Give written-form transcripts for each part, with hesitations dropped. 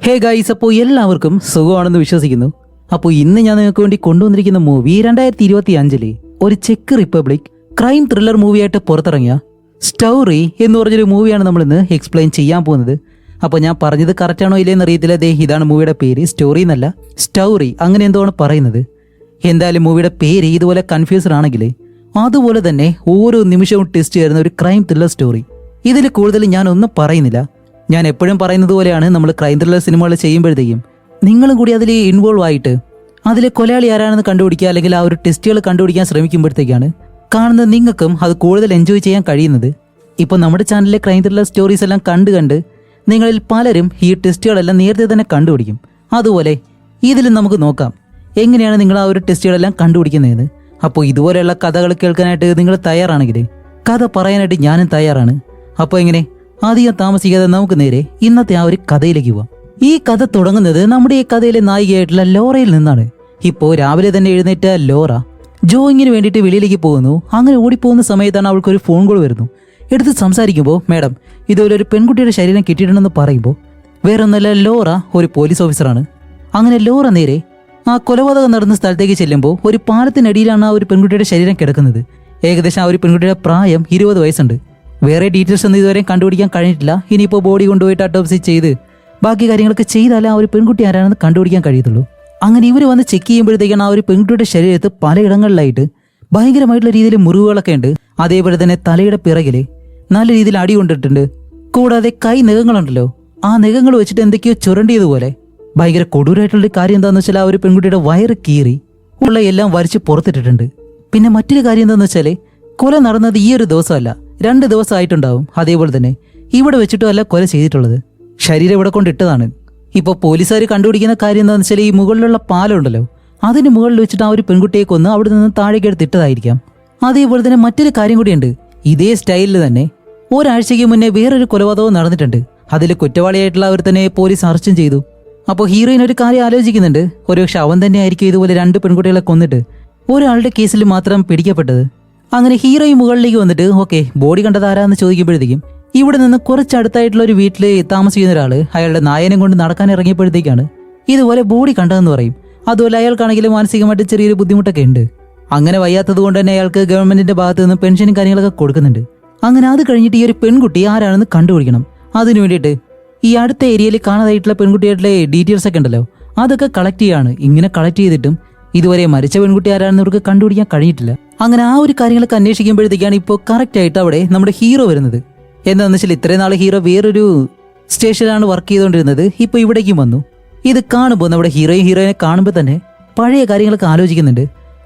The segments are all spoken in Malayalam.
ഹേ ഗൈസ്, അപ്പോൾ എല്ലാവർക്കും സുഖമാണെന്ന് വിശ്വസിക്കുന്നു. അപ്പോൾ ഇന്ന് ഞാൻ നിങ്ങൾക്ക് വേണ്ടി കൊണ്ടുവന്നിരിക്കുന്ന മൂവി 2025 ഒരു ചെക്ക് റിപ്പബ്ലിക് ക്രൈം ത്രില്ലർ മൂവിയായിട്ട് പുറത്തിറങ്ങിയ സ്റ്റൗറി എന്ന് പറഞ്ഞൊരു മൂവിയാണ് നമ്മൾ ഇന്ന് എക്സ്പ്ലെയിൻ ചെയ്യാൻ പോകുന്നത്. അപ്പോൾ ഞാൻ പറഞ്ഞത് കറക്റ്റാണോ ഇല്ലയെന്ന് അറിയത്തില്ല. ഇതാണ് മൂവിയുടെ പേര്, സ്റ്റോറി എന്നല്ല സ്റ്റൗറി, അങ്ങനെ എന്തോണ് പറയുന്നത്. എന്തായാലും മൂവിയുടെ പേര് ഇതുപോലെ കൺഫ്യൂസ്ഡ് ആണെങ്കിൽ അതുപോലെ തന്നെ ഓരോ നിമിഷവും ടെസ്റ്റ് ചെയ്യുന്ന ഒരു ക്രൈം ത്രില്ലർ സ്റ്റോറി. ഇതിൽ കൂടുതൽ ഞാനൊന്നും പറയുന്നില്ല. ഞാൻ എപ്പോഴും പറയുന്നത് പോലെയാണ്, നമ്മൾ ക്രൈം ത്രില്ലർ സിനിമകൾ ചെയ്യുമ്പോഴത്തേക്കും നിങ്ങളും കൂടി അതിൽ ഇൻവോൾവ് ആയിട്ട് അതിലെ കൊലയാളി ആരാണെന്ന് കണ്ടുപിടിക്കുക, അല്ലെങ്കിൽ ആ ഒരു ടെസ്റ്റുകൾ കണ്ടുപിടിക്കാൻ ശ്രമിക്കുമ്പോഴത്തേക്കാണ് കാണുന്നത് നിങ്ങൾക്കും അത് കൂടുതൽ എൻജോയ് ചെയ്യാൻ കഴിയുന്നത്. ഇപ്പോൾ നമ്മുടെ ചാനലിലെ ക്രൈം ത്രില്ലർ സ്റ്റോറീസ് എല്ലാം കണ്ട് നിങ്ങളിൽ പലരും ഈ ടെസ്റ്റുകളെല്ലാം നേരത്തെ തന്നെ കണ്ടുപിടിക്കും. അതുപോലെ ഇതിലും നമുക്ക് നോക്കാം എങ്ങനെയാണ് നിങ്ങൾ ആ ഒരു ടെസ്റ്റുകളെല്ലാം കണ്ടുപിടിക്കുന്നതെന്ന്. അപ്പോൾ ഇതുപോലെയുള്ള കഥകൾ കേൾക്കാനായിട്ട് നിങ്ങൾ തയ്യാറാണെങ്കിൽ കഥ പറയാനായിട്ട് ഞാനും തയ്യാറാണ്. അപ്പോൾ എങ്ങനെ അധികം താമസിക്കാതെ നമുക്ക് നേരെ ഇന്നത്തെ ആ ഒരു കഥയിലേക്ക് പോവാം. ഈ കഥ തുടങ്ങുന്നത് നമ്മുടെ ഈ കഥയിലെ നായികയായിട്ടുള്ള ലോറയിൽ നിന്നാണ്. ഇപ്പോൾ രാവിലെ തന്നെ എഴുന്നേറ്റ ലോറ ജോയിങ്ങിന് വേണ്ടിയിട്ട് വെളിയിലേക്ക് പോകുന്നു. അങ്ങനെ ഓടിപ്പോകുന്ന സമയത്താണ് അവൾക്കൊരു ഫോൺ കോൾ വരുന്നു. എടുത്ത് സംസാരിക്കുമ്പോൾ, മേഡം ഇതുപോലെ ഒരു പെൺകുട്ടിയുടെ ശരീരം കിട്ടിയിട്ടുണ്ടെന്ന് പറയുമ്പോൾ, വേറൊന്നല്ല, ലോറ ഒരു പോലീസ് ഓഫീസറാണ്. അങ്ങനെ ലോറ നേരെ ആ കൊലപാതകം നടന്ന സ്ഥലത്തേക്ക് ചെല്ലുമ്പോൾ ഒരു പാലത്തിനടിയിലാണ് ആ ഒരു പെൺകുട്ടിയുടെ ശരീരം കിടക്കുന്നത്. ഏകദേശം ആ ഒരു പെൺകുട്ടിയുടെ പ്രായം 20 വയസ്സുണ്ട്. വേറെ ഡീറ്റെയിൽസ് ഒന്നും ഇതുവരെയും കണ്ടുപിടിക്കാൻ കഴിഞ്ഞിട്ടില്ല. ഇനിയിപ്പോൾ ബോഡി കൊണ്ടുപോയിട്ട് അട്ടോപ്സി ചെയ്ത് ബാക്കി കാര്യങ്ങളൊക്കെ ചെയ്താലേ ആ ഒരു പെൺകുട്ടി ആരാണെന്ന് കണ്ടുപിടിക്കാൻ കഴിയത്തുള്ളൂ. അങ്ങനെ ഇവർ വന്ന് ചെക്ക് ചെയ്യുമ്പോഴത്തേക്കാണ് ആ ഒരു പെൺകുട്ടിയുടെ ശരീരത്ത് പലയിടങ്ങളിലായിട്ട് ഭയങ്കരമായിട്ടുള്ള രീതിയിൽ മുറിവുകളൊക്കെ ഉണ്ട്. അതേപോലെ തന്നെ തലയുടെ പിറകില് നല്ല രീതിയിൽ അടി കൊണ്ടിട്ടുണ്ട്. കൂടാതെ കൈ നഖങ്ങളുണ്ടല്ലോ, ആ നഖങ്ങൾ വെച്ചിട്ട് എന്തൊക്കെയോ ചുരണ്ടിയതുപോലെ ഭയങ്കര കൊടൂരായിട്ടുള്ളൊരു കാര്യം എന്താണെന്ന് വെച്ചാൽ ആ ഒരു പെൺകുട്ടിയുടെ വയറ് കീറി ഉള്ള എല്ലാം വരച്ച് പുറത്തിട്ടിട്ടുണ്ട്. പിന്നെ മറ്റൊരു കാര്യം എന്താണെന്ന് വെച്ചാൽ കൊല നടന്നത് ഈ ഒരു ദിവസമല്ല, 2 ദിവസമായിട്ടുണ്ടാവും. അതേപോലെ തന്നെ ഇവിടെ വെച്ചിട്ടുമല്ല കൊല ചെയ്തിട്ടുള്ളത്, ശരീരം ഇവിടെ കൊണ്ടിട്ടതാണ്. ഇപ്പോൾ പോലീസുകാർ കണ്ടുപിടിക്കുന്ന കാര്യം എന്താണെന്ന് വെച്ചാൽ ഈ മുകളിലുള്ള പാലം ഉണ്ടല്ലോ, അതിന് മുകളിൽ വെച്ചിട്ട് ആ ഒരു പെൺകുട്ടിയെ കൊന്ന് അവിടെ നിന്ന് താഴേക്ക് എടുത്തിട്ടതായിരിക്കാം. അതേപോലെ തന്നെ മറ്റൊരു കാര്യം കൂടിയുണ്ട്. ഇതേ സ്റ്റൈലിൽ തന്നെ ഒരാഴ്ചയ്ക്ക് മുന്നേ വേറൊരു കൊലപാതകവും നടന്നിട്ടുണ്ട്. അതിൽ കുറ്റവാളിയായിട്ടുള്ള അവർ തന്നെ പോലീസ് അറസ്റ്റും ചെയ്തു. അപ്പോൾ ഹീറോയിൻ ഒരു കാര്യം ആലോചിക്കുന്നുണ്ട്, ഒരുപക്ഷെ അവൻ തന്നെ ആയിരിക്കും ഇതുപോലെ 2 പെൺകുട്ടികളെ കൊന്നിട്ട് ഒരാളുടെ കേസിൽ മാത്രം പിടിക്കപ്പെട്ടത്. അങ്ങനെ ഹീറോയിൻ മുകളിലേക്ക് വന്നിട്ട് ഓക്കെ ബോഡി കണ്ടത് ആരാന്ന് ചോദിക്കുമ്പോഴത്തേക്കും ഇവിടെ നിന്ന് കുറച്ചടുത്തായിട്ടുള്ള ഒരു വീട്ടിൽ താമസിക്കുന്ന ഒരാൾ അയാളുടെ നായനെ കൊണ്ട് നടക്കാൻ ഇറങ്ങിയപ്പോഴത്തേക്കാണ് ഇതുപോലെ ബോഡി കണ്ടതെന്ന് പറയും. അതുപോലെ അയാൾക്കാണെങ്കിലും മാനസികമായിട്ട് ചെറിയൊരു ബുദ്ധിമുട്ടൊക്കെ ഉണ്ട്. അങ്ങനെ വയ്യാത്തത് കൊണ്ട് തന്നെ അയാൾക്ക് ഗവൺമെന്റിന്റെ ഭാഗത്ത് നിന്ന് പെൻഷനും കാര്യങ്ങളൊക്കെ കൊടുക്കുന്നുണ്ട്. അങ്ങനെ അത് കഴിഞ്ഞിട്ട് ഈ ഒരു പെൺകുട്ടി ആരാണെന്ന് കണ്ടുപിടിക്കണം. അതിനു വേണ്ടിയിട്ട് ഈ അടുത്ത ഏരിയയിൽ കാണാതായിട്ടുള്ള പെൺകുട്ടിയുടെ ഡീറ്റെയിൽസ് ഒക്കെ ഉണ്ടല്ലോ, അതൊക്കെ കളക്ട് ചെയ്യാണ്. ഇങ്ങനെ കളക്ട് ചെയ്തിട്ടും ഇതുവരെ മരിച്ച പെൺകുട്ടി ആരാണെന്ന് ഇവർക്ക് കണ്ടുപിടിക്കാൻ കഴിഞ്ഞിട്ടില്ല. അങ്ങനെ ആ ഒരു കാര്യങ്ങളൊക്കെ അന്വേഷിക്കുമ്പോഴത്തേക്കാണ് ഇപ്പോൾ കറക്റ്റ് ആയിട്ട് അവിടെ നമ്മുടെ ഹീറോ വരുന്നത്. എന്താണെന്ന് വെച്ചാൽ ഇത്രയും നാൾ ഹീറോ വേറൊരു സ്റ്റേഷനിലാണ് വർക്ക് ചെയ്തുകൊണ്ടിരുന്നത്, ഇപ്പോൾ ഇവിടേക്കും വന്നു. ഇത് കാണുമ്പോൾ നമ്മുടെ ഹീറോയിനെ കാണുമ്പോൾ തന്നെ പഴയ കാര്യങ്ങളൊക്കെ ആലോചിക്കുന്നുണ്ട്.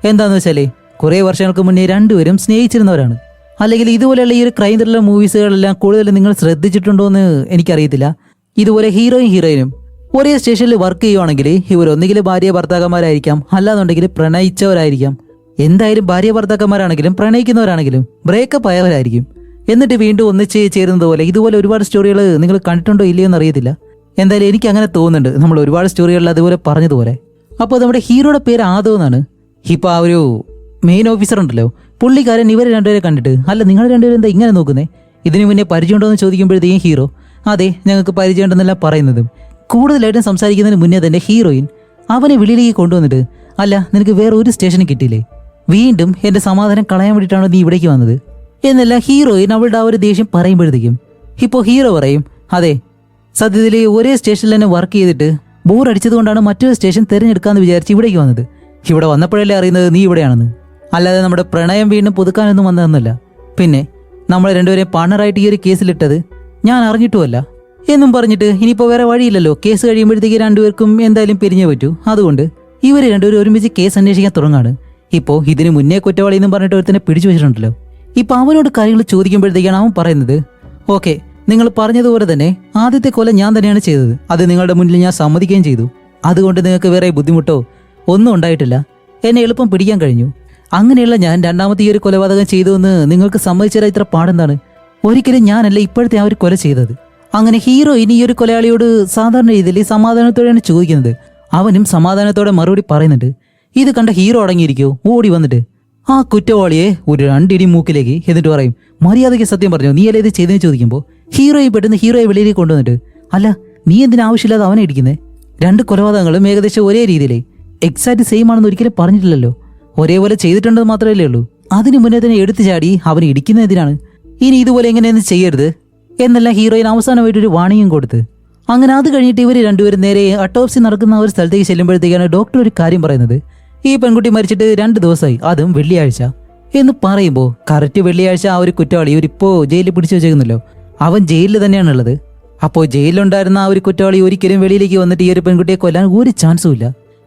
എന്താണെന്ന് വെച്ചാൽ കുറേ വർഷങ്ങൾക്ക് മുന്നേ രണ്ടുപേരും സ്നേഹിച്ചിരുന്നവരാണ്. അല്ലെങ്കിൽ ഇതുപോലെയുള്ള ഈ ഒരു ക്രൈം ത്രില്ലർ മൂവീസുകളെല്ലാം കൂടുതൽ നിങ്ങൾ ശ്രദ്ധിച്ചിട്ടുണ്ടോ എന്ന് എനിക്കറിയത്തില്ല. ഇതുപോലെ ഹീറോയിനും ഒരേ സ്റ്റേഷനിൽ വർക്ക് ചെയ്യുവാണെങ്കിൽ ഇവർ ഒന്നുകിൽ ഭാര്യ ഭർത്താക്കന്മാരായിരിക്കാം, അല്ലാന്നുണ്ടെങ്കിൽ പ്രണയിച്ചവരായിരിക്കാം. എന്തായാലും ഭാര്യ ഭർത്താക്കന്മാരാണെങ്കിലും പ്രണയിക്കുന്നവരാണെങ്കിലും ബ്രേക്കപ്പ് ആയവരായിരിക്കും. എന്നിട്ട് വീണ്ടും ഒന്നിച്ച് ചേരുന്നത് പോലെ ഇതുപോലെ ഒരുപാട് സ്റ്റോറികൾ നിങ്ങൾ കണ്ടിട്ടുണ്ടോ ഇല്ലയോ എന്ന് അറിയത്തില്ല. എന്തായാലും എനിക്ക് അങ്ങനെ തോന്നുന്നുണ്ട്, നമ്മൾ ഒരുപാട് സ്റ്റോറികളിൽ അതുപോലെ പറഞ്ഞതുപോലെ. അപ്പോൾ നമ്മുടെ ഹീറോയുടെ പേര് ആദവ് എന്നാണ്. ഇപ്പോൾ ആ ഒരു മെയിൻ ഓഫീസർ ഉണ്ടല്ലോ, പുള്ളിക്കാരൻ ഇവരെ രണ്ടുപേരെ കണ്ടിട്ട്, അല്ല നിങ്ങൾ രണ്ടുപേരും എന്താ ഇങ്ങനെ നോക്കുന്നേ, ഇതിനു മുന്നേ പരിചയമുണ്ടോ എന്ന് ചോദിക്കുമ്പോഴത്തേക്കും ഹീറോ അതെ ഞങ്ങൾക്ക് പരിചയമുണ്ടെന്നെല്ലാം പറയുന്നതും. കൂടുതലായിട്ടും സംസാരിക്കുന്നതിന് മുന്നേ തന്നെ ഹീറോയിൻ അവനെ വെളിയിലേക്ക് കൊണ്ടുവന്നിട്ട്, അല്ല നിനക്ക് വേറെ ഒരു സ്റ്റേഷനും കിട്ടിയില്ലേ, വീണ്ടും എന്റെ സമാധാനം കളയാൻ വേണ്ടിയിട്ടാണോ നീ ഇവിടേക്ക് വന്നത് എന്നല്ല ഹീറോയിൻ അവളുടെ ആ ഒരു ദേഷ്യം പറയുമ്പോഴത്തേക്കും ഇപ്പോൾ ഹീറോ പറയും, അതെ സത്യത്തിൽ ഒരേ സ്റ്റേഷനിൽ തന്നെ വർക്ക് ചെയ്തിട്ട് ബോർ അടിച്ചതുകൊണ്ടാണ് മറ്റൊരു സ്റ്റേഷൻ തിരഞ്ഞെടുക്കാമെന്ന് വിചാരിച്ച് ഇവിടേക്ക് വന്നത്. ഇവിടെ വന്നപ്പോഴല്ലേ അറിയുന്നത് നീ ഇവിടെയാണെന്ന്, അല്ലാതെ നമ്മുടെ പ്രണയം വീണ്ടും പുതുക്കാനൊന്നും വന്നതെന്നല്ല. പിന്നെ നമ്മളെ രണ്ടുപേരെയും പാർട്ണറായിട്ട് ഈ ഒരു കേസിലിട്ടത് ഞാൻ അറിഞ്ഞിട്ടുമല്ല എന്നും പറഞ്ഞിട്ട് ഇനിയിപ്പോൾ വേറെ വഴിയില്ലല്ലോ, കേസ് കഴിയുമ്പോഴത്തേക്ക് രണ്ടുപേർക്കും എന്തായാലും പിരിഞ്ഞേ പറ്റൂ. അതുകൊണ്ട് ഇവര് രണ്ടുപേരും ഒരുമിച്ച് കേസ് അന്വേഷിക്കാൻ തുടങ്ങാണ്. ഇപ്പോൾ ഇതിന് മുന്നേ കുറ്റവാളി എന്നും പറഞ്ഞിട്ട് ഒരുത്തന്നെ പിടിച്ചു വെച്ചിട്ടുണ്ടല്ലോ. ഇപ്പോൾ അവനോട് കാര്യങ്ങൾ ചോദിക്കുമ്പോഴത്തേക്കാണ് അവൻ പറയുന്നത്, ഓക്കെ നിങ്ങൾ പറഞ്ഞതുപോലെ തന്നെ ആദ്യത്തെ കൊല ഞാൻ തന്നെയാണ് ചെയ്തത്, അത് നിങ്ങളുടെ മുന്നിൽ ഞാൻ സമ്മതിക്കുകയും ചെയ്തു. അതുകൊണ്ട് നിങ്ങൾക്ക് വേറെ ബുദ്ധിമുട്ടോ ഒന്നും ഉണ്ടായിട്ടില്ല, എന്നെ എളുപ്പം പിടിക്കാൻ കഴിഞ്ഞു. അങ്ങനെയുള്ള ഞാൻ രണ്ടാമത്തെ ഈ ഒരു കൊലപാതകം ചെയ്തു എന്ന് നിങ്ങൾക്ക് സമ്മതിച്ചാൽ ഇത്ര പാടെന്താണ്? ഒരിക്കലും ഞാനല്ല ഇപ്പോഴത്തെ ആ ഒരു കൊല ചെയ്തത്. അങ്ങനെ ഹീറോ ഇനി ഈ ഒരു കൊലയാളിയോട് സാധാരണ രീതിയിൽ സമാധാനത്തോടെയാണ് ചോദിക്കുന്നത്. അവനും സമാധാനത്തോടെ മറുപടി പറയുന്നുണ്ട്. ഇത് കണ്ട ഹീറോ അടങ്ങിയിരിക്കോ, ഓടി വന്നിട്ട് ആ കുറ്റവാളിയെ ഒരു 2 ഇടി മൂക്കിലേക്ക്, എന്നിട്ട് പറയും, മര്യാദയ്ക്ക് സത്യം പറഞ്ഞു നീ അല്ലേ ഇത് ചെയ്തെന്ന് ചോദിക്കുമ്പോൾ ഹീറോയെ പെട്ടെന്ന് ഹീറോയെ വെളിയിലേക്ക് കൊണ്ടുവന്നിട്ട്, അല്ല നീ എന്തിനാവശ്യമില്ലാതെ അവനെ ഇടിക്കുന്നേ? രണ്ട് കൊലപാതകങ്ങളും ഏകദേശം ഒരേ രീതിയിലേ എക്സാക്ട് സെയിം ആണെന്ന് ഒരിക്കലും പറഞ്ഞിട്ടില്ലല്ലോ. ഒരേപോലെ ചെയ്തിട്ടുണ്ടെന്ന് മാത്രമല്ലേ ഉള്ളൂ. അതിനു മുന്നേ തന്നെ എടുത്തു ചാടി അവനെ ഇടിക്കുന്ന എന്തിനാണ്? ഇനി ഇതുപോലെ എങ്ങനെയൊന്നും ചെയ്യരുത് എന്നെല്ലാം ഹീറോയിൻ അവസാനമായിട്ടൊരു വാണിംഗും കൊടുത്ത്. അങ്ങനെ അത് കഴിഞ്ഞിട്ട് ഇവർ രണ്ടുപേരും നേരെ അട്ടോപ്സി നടക്കുന്ന ഒരു സ്ഥലത്തേക്ക് ചെല്ലുമ്പോഴത്തേക്കാണ് ഡോക്ടർ ഒരു കാര്യം പറയുന്നത്. ഈ പെൺകുട്ടി മരിച്ചിട്ട് 2 ദിവസമായി, അതും വെള്ളിയാഴ്ച എന്ന് പറയുമ്പോൾ കറക്റ്റ് വെള്ളിയാഴ്ച ആ ഒരു കുറ്റവാളി ഇവരിപ്പോ ജയിലിൽ പിടിച്ചു വെച്ചേക്കുന്നല്ലോ, അവൻ ജയിലിൽ തന്നെയാണുള്ളത്. അപ്പോൾ ജയിലിലുണ്ടായിരുന്ന ആ ഒരു കുറ്റവാളി ഒരിക്കലും വെളിയിലേക്ക് വന്നിട്ട് ഈ ഒരു പെൺകുട്ടിയെ കൊല്ലാൻ ഒരു ചാൻസും ഇല്ല.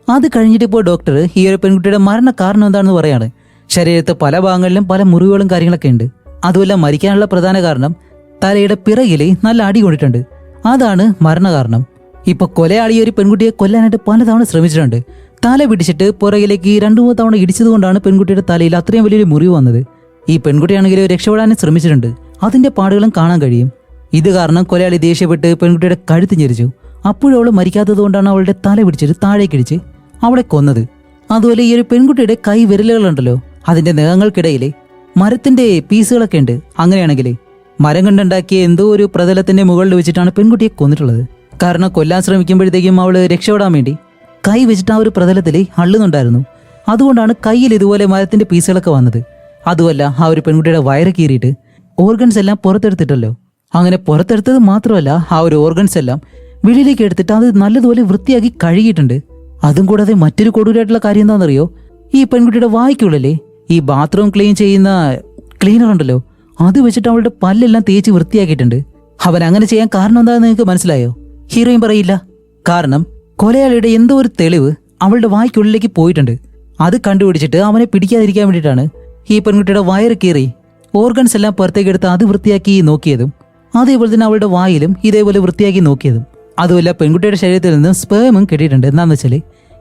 അത് കഴിഞ്ഞിട്ട് ഇപ്പോൾ ഡോക്ടർ ഈ ഒരു പെൺകുട്ടിയുടെ മരണ കാരണം എന്താണെന്ന് പറയാണ്. ശരീരത്ത് പല ഭാഗങ്ങളിലും പല മുറിവുകളും കാര്യങ്ങളൊക്കെ ഉണ്ട്. അതുമല്ല മരിക്കാനുള്ള പ്രധാന കാരണം തലയുടെ പിറകില് നല്ല അടി കൊണ്ടിട്ടുണ്ട്, അതാണ് മരണകാരണം. ഇപ്പൊ കൊലയാളി ഒരു പെൺകുട്ടിയെ കൊല്ലാനായിട്ട് പലതവണ ശ്രമിച്ചിട്ടുണ്ട്. തല പിടിച്ചിട്ട് പുറകിലേക്ക് 2-3 തവണ ഇടിച്ചതുകൊണ്ടാണ് പെൺകുട്ടിയുടെ തലയിൽ അത്രയും വലിയൊരു മുറിവ് വന്നത്. ഈ പെൺകുട്ടിയാണെങ്കിൽ രക്ഷപ്പെടാനും ശ്രമിച്ചിട്ടുണ്ട്, അതിന്റെ പാടുകളും കാണാൻ കഴിയും. ഇത് കാരണം കൊലയാളി ദേഷ്യപ്പെട്ട് പെൺകുട്ടിയുടെ കഴുത്ത് ഞെരിച്ചു. അപ്പോഴും അവൾ മരിക്കാത്തത് കൊണ്ടാണ് അവളുടെ തല പിടിച്ചിട്ട് താഴേക്കിടിച്ച് അവളെ കൊന്നത്. അതുപോലെ ഈ ഒരു പെൺകുട്ടിയുടെ കൈ വിരലുകളുണ്ടല്ലോ, അതിന്റെ നഖങ്ങൾക്കിടയിലെ മരത്തിന്റെ പീസുകളൊക്കെ ഉണ്ട്. അങ്ങനെയാണെങ്കിൽ മരം കൊണ്ടുണ്ടാക്കിയ എന്തോ ഒരു പ്രതലത്തിന്റെ മുകളിൽ വെച്ചിട്ടാണ് പെൺകുട്ടിയെ കൊന്നിട്ടുള്ളത്. കാരണം കൊല്ലാൻ ശ്രമിക്കുമ്പോഴത്തേക്കും അവള് രക്ഷപ്പെടാൻ വേണ്ടി കൈ വെച്ചിട്ട് ആ ഒരു പ്രതലത്തിൽ അള്ളുന്നുണ്ടായിരുന്നു. അതുകൊണ്ടാണ് കയ്യിൽ ഇതുപോലെ മരത്തിന്റെ പീസുകളൊക്കെ വന്നത്. അതുമല്ല ആ ഒരു പെൺകുട്ടിയുടെ വയറ് കീറിയിട്ട് ഓർഗൻസ് എല്ലാം പുറത്തെടുത്തിട്ടല്ലോ. അങ്ങനെ പുറത്തെടുത്തത് മാത്രമല്ല, ആ ഒരു ഓർഗൻസ് എല്ലാം വെളിയിലേക്ക് എടുത്തിട്ട് അത് നല്ലതുപോലെ വൃത്തിയാക്കി കഴുകിയിട്ടുണ്ട്. അതും കൂടാതെ മറ്റൊരു കൊടൂരായിട്ടുള്ള കാര്യം എന്താണെന്നറിയോ? ഈ പെൺകുട്ടിയുടെ വായ്ക്കുള്ളിലെ ഈ ബാത്റൂം ക്ലീൻ ചെയ്യുന്ന ക്ലീനർ ഉണ്ടല്ലോ, അത് വെച്ചിട്ട് അവളുടെ പല്ലെല്ലാം തേച്ച് വൃത്തിയാക്കിയിട്ടുണ്ട്. അവൻ അങ്ങനെ ചെയ്യാൻ കാരണം എന്താണെന്ന് നിങ്ങൾക്ക് മനസ്സിലായോ? ഹീറോയിൻ പറയില്ല. കാരണം കൊലയാളിയുടെ എന്തോ ഒരു തെളിവ് അവളുടെ വായ്ക്കുള്ളിലേക്ക് പോയിട്ടുണ്ട്. അത് കണ്ടുപിടിച്ചിട്ട് അവനെ പിടിക്കാതിരിക്കാൻ വേണ്ടിയിട്ടാണ് ഈ പെൺകുട്ടിയുടെ വയറ് കീറി ഓർഗൻസ് എല്ലാം പുറത്തേക്ക് എടുത്ത് അത് വൃത്തിയാക്കി നോക്കിയതും, അതേപോലെ തന്നെ അവളുടെ വായിലും ഇതേപോലെ വൃത്തിയാക്കി നോക്കിയതും. അതുമല്ല പെൺകുട്ടിയുടെ ശരീരത്തിൽ നിന്ന് സ്പേമും കിട്ടിയിട്ടുണ്ട്. എന്താണെന്ന് വെച്ചാൽ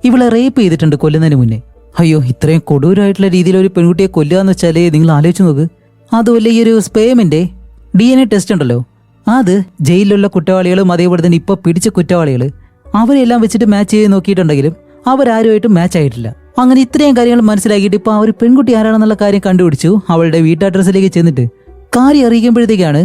ഇവളെ റേപ്പ് ചെയ്തിട്ടുണ്ട് കൊല്ലുന്നതിന് മുന്നേ. അയ്യോ, ഇത്രയും കൊടൂരമായിട്ടുള്ള രീതിയിൽ ഒരു പെൺകുട്ടിയെ കൊല്ലുക എന്ന് വെച്ചാൽ നിങ്ങൾ ആലോചിച്ച് നോക്ക്. അതുപോലെ ഈ ഒരു സ്പേമിന്റെ DNA ടെസ്റ്റ് ഉണ്ടല്ലോ, അത് ജയിലിലുള്ള കുറ്റവാളികളും അതേപോലെ തന്നെ ഇപ്പൊ പിടിച്ച കുറ്റവാളികൾ അവരെല്ലാം വെച്ചിട്ട് മാച്ച് ചെയ്ത് നോക്കിയിട്ടുണ്ടെങ്കിലും അവരാരുമായിട്ടും മാച്ച് ആയിട്ടില്ല. അങ്ങനെ ഇത്രയും കാര്യങ്ങൾ മനസ്സിലാക്കിയിട്ട് ഇപ്പൊ ആ ഒരു പെൺകുട്ടി ആരാണെന്നുള്ള കാര്യം കണ്ടുപിടിച്ചു. അവളുടെ വീട്ടഡ്രസ്സിലേക്ക് ചെന്നിട്ട് കാര്യം അറിയിക്കുമ്പോഴത്തേക്കാണ്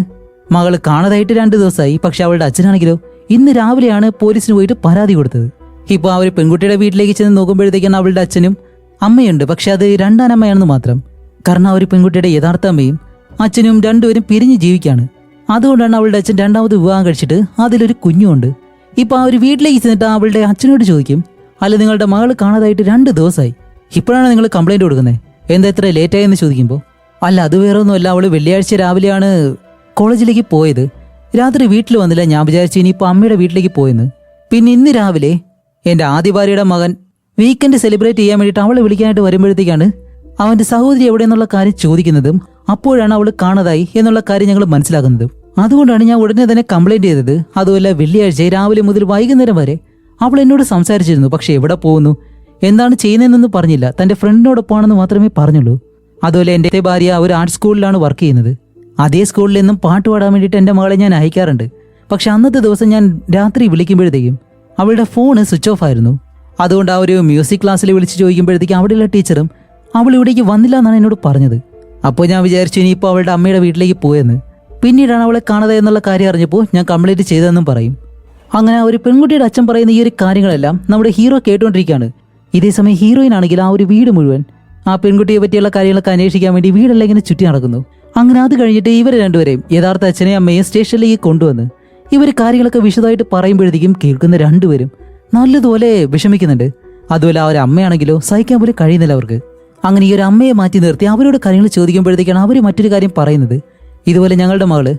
മകള് കാണാതായിട്ട് 2 ദിവസമായി. പക്ഷെ അവളുടെ അച്ഛനാണെങ്കിലോ ഇന്ന് രാവിലെയാണ് പോലീസിന് പോയിട്ട് പരാതി കൊടുത്തത്. ഇപ്പൊ ആ ഒരു പെൺകുട്ടിയുടെ വീട്ടിലേക്ക് ചെന്ന് നോക്കുമ്പോഴത്തേക്കാണ് അവളുടെ അച്ഛനും അമ്മയുണ്ട്. പക്ഷെ അത് രണ്ടാനമ്മയാണെന്ന് മാത്രം. കാരണം ആ ഒരു പെൺകുട്ടിയുടെ യഥാർത്ഥ അമ്മയും അച്ഛനും രണ്ടുപേരും പിരിഞ്ഞ് ജീവിക്കാണ്. അതുകൊണ്ടാണ് അവളുടെ അച്ഛൻ 2ാമത് വിവാഹം കഴിച്ചിട്ട് അതിലൊരു കുഞ്ഞുണ്ട്. ഇപ്പൊ ആ ഒരു വീട്ടിലേക്ക് ചെന്നിട്ട് അവളുടെ അച്ഛനോട് ചോദിക്കും, അല്ല നിങ്ങളുടെ മകള് കാണാതായിട്ട് 2 ദിവസമായി, ഇപ്പോഴാണ് നിങ്ങൾ കംപ്ലൈന്റ് കൊടുക്കുന്നത്, എന്താ ഇത്ര ലേറ്റായി എന്ന് ചോദിക്കുമ്പോൾ, അല്ല അത് വേറെ ഒന്നുമല്ല, അവള് വെള്ളിയാഴ്ച രാവിലെയാണ് കോളേജിലേക്ക് പോയത്, രാത്രി വീട്ടിൽ വന്നില്ല, ഞാൻ വിചാരിച്ചു ഇനിയിപ്പോൾ അമ്മയുടെ വീട്ടിലേക്ക് പോയെന്ന്. പിന്നെ ഇന്ന് രാവിലെ എൻ്റെ ആദ്യ ഭാര്യയുടെ മകൻ വീക്കെൻഡ് സെലിബ്രേറ്റ് ചെയ്യാൻ വേണ്ടിയിട്ട് അവളെ വിളിക്കാനായിട്ട് വരുമ്പോഴത്തേക്കാണ് അവന്റെ സഹോദരി എവിടെയെന്നുള്ള കാര്യം ചോദിക്കുന്നതും അപ്പോഴാണ് അവൾ കാണാതായി എന്നുള്ള കാര്യം ഞങ്ങൾ മനസ്സിലാക്കുന്നതും. അതുകൊണ്ടാണ് ഞാൻ ഉടനെ തന്നെ കംപ്ലൈന്റ് ചെയ്തത്. അതുമല്ല വെള്ളിയാഴ്ച രാവിലെ മുതൽ വൈകുന്നേരം വരെ അവൾ എന്നോട് സംസാരിച്ചിരുന്നു, പക്ഷെ എവിടെ പോകുന്നു എന്താണ് ചെയ്യുന്നതെന്നൊന്നും പറഞ്ഞില്ല, തന്റെ ഫ്രണ്ടിനോടൊപ്പമാണെന്ന് മാത്രമേ പറഞ്ഞുള്ളൂ. അതുപോലെ എൻ്റെ ഭാര്യ ഒരു ആർട്ട് സ്കൂളിലാണ് വർക്ക് ചെയ്യുന്നത്. അതേ സ്കൂളിൽ നിന്നും പാട്ട് പാടാൻ വേണ്ടിയിട്ട് എൻ്റെ മകളെ ഞാൻ അയക്കാറുണ്ട്. പക്ഷെ അന്നത്തെ ദിവസം ഞാൻ രാത്രി വിളിക്കുമ്പോഴത്തേക്കും അവളുടെ ഫോണ് സ്വിച്ച് ഓഫ് ആയിരുന്നു. അതുകൊണ്ട് ആ ഒരു മ്യൂസിക് ക്ലാസ്സിൽ വിളിച്ച് ചോദിക്കുമ്പോഴത്തേക്കും അവിടെയുള്ള ടീച്ചറും അവൾ ഇവിടേക്ക് വന്നില്ല എന്നാണ് എന്നോട് പറഞ്ഞത്. അപ്പോൾ ഞാൻ വിചാരിച്ചു ഇനിയിപ്പോൾ അവളുടെ അമ്മയുടെ വീട്ടിലേക്ക് പോയെന്ന്. പിന്നീടാണ് അവളെ കാണാതെ എന്നുള്ള കാര്യം അറിഞ്ഞപ്പോൾ ഞാൻ കംപ്ലൈൻറ്റ് ചെയ്തതെന്നും പറയും. അങ്ങനെ ഒരു പെൺകുട്ടിയുടെ അച്ഛൻ പറയുന്ന ഈ ഒരു കാര്യങ്ങളെല്ലാം നമ്മുടെ ഹീറോ കേട്ടുകൊണ്ടിരിക്കുകയാണ്. ഇതേസമയം ഹീറോയിൻ ആണെങ്കിൽ ആ ഒരു വീട് മുഴുവൻ ആ പെൺകുട്ടിയെ പറ്റിയുള്ള കാര്യങ്ങളൊക്കെ അന്വേഷിക്കാൻ വേണ്ടി വീടെല്ലാം ഇങ്ങനെ ചുറ്റി നടക്കുന്നു. അങ്ങനെ അത് കഴിഞ്ഞിട്ട് ഇവർ രണ്ടുപേരെയും യഥാർത്ഥ അച്ഛനെയും അമ്മയും സ്റ്റേഷനിലേക്ക് കൊണ്ടുവന്ന് ഇവർ കാര്യങ്ങളൊക്കെ വിശദമായിട്ട് പറയുമ്പോഴത്തേക്കും കേൾക്കുന്ന രണ്ടുപേരും നല്ലതുപോലെ വിഷമിക്കുന്നുണ്ട്. അതുപോലെ ആ ഒരു അമ്മയാണെങ്കിലോ സഹിക്കാൻ പോലും കഴിയുന്നില്ല അവർക്ക്. അങ്ങനെ ഈ ഒരു അമ്മയെ മാറ്റി നിർത്തി അവരോട് കാര്യങ്ങൾ ചോദിക്കുമ്പോഴത്തേക്കാണ് അവർ മറ്റൊരു കാര്യം പറയുന്നത്. ഇതുപോലെ ഞങ്ങളുടെ മകള്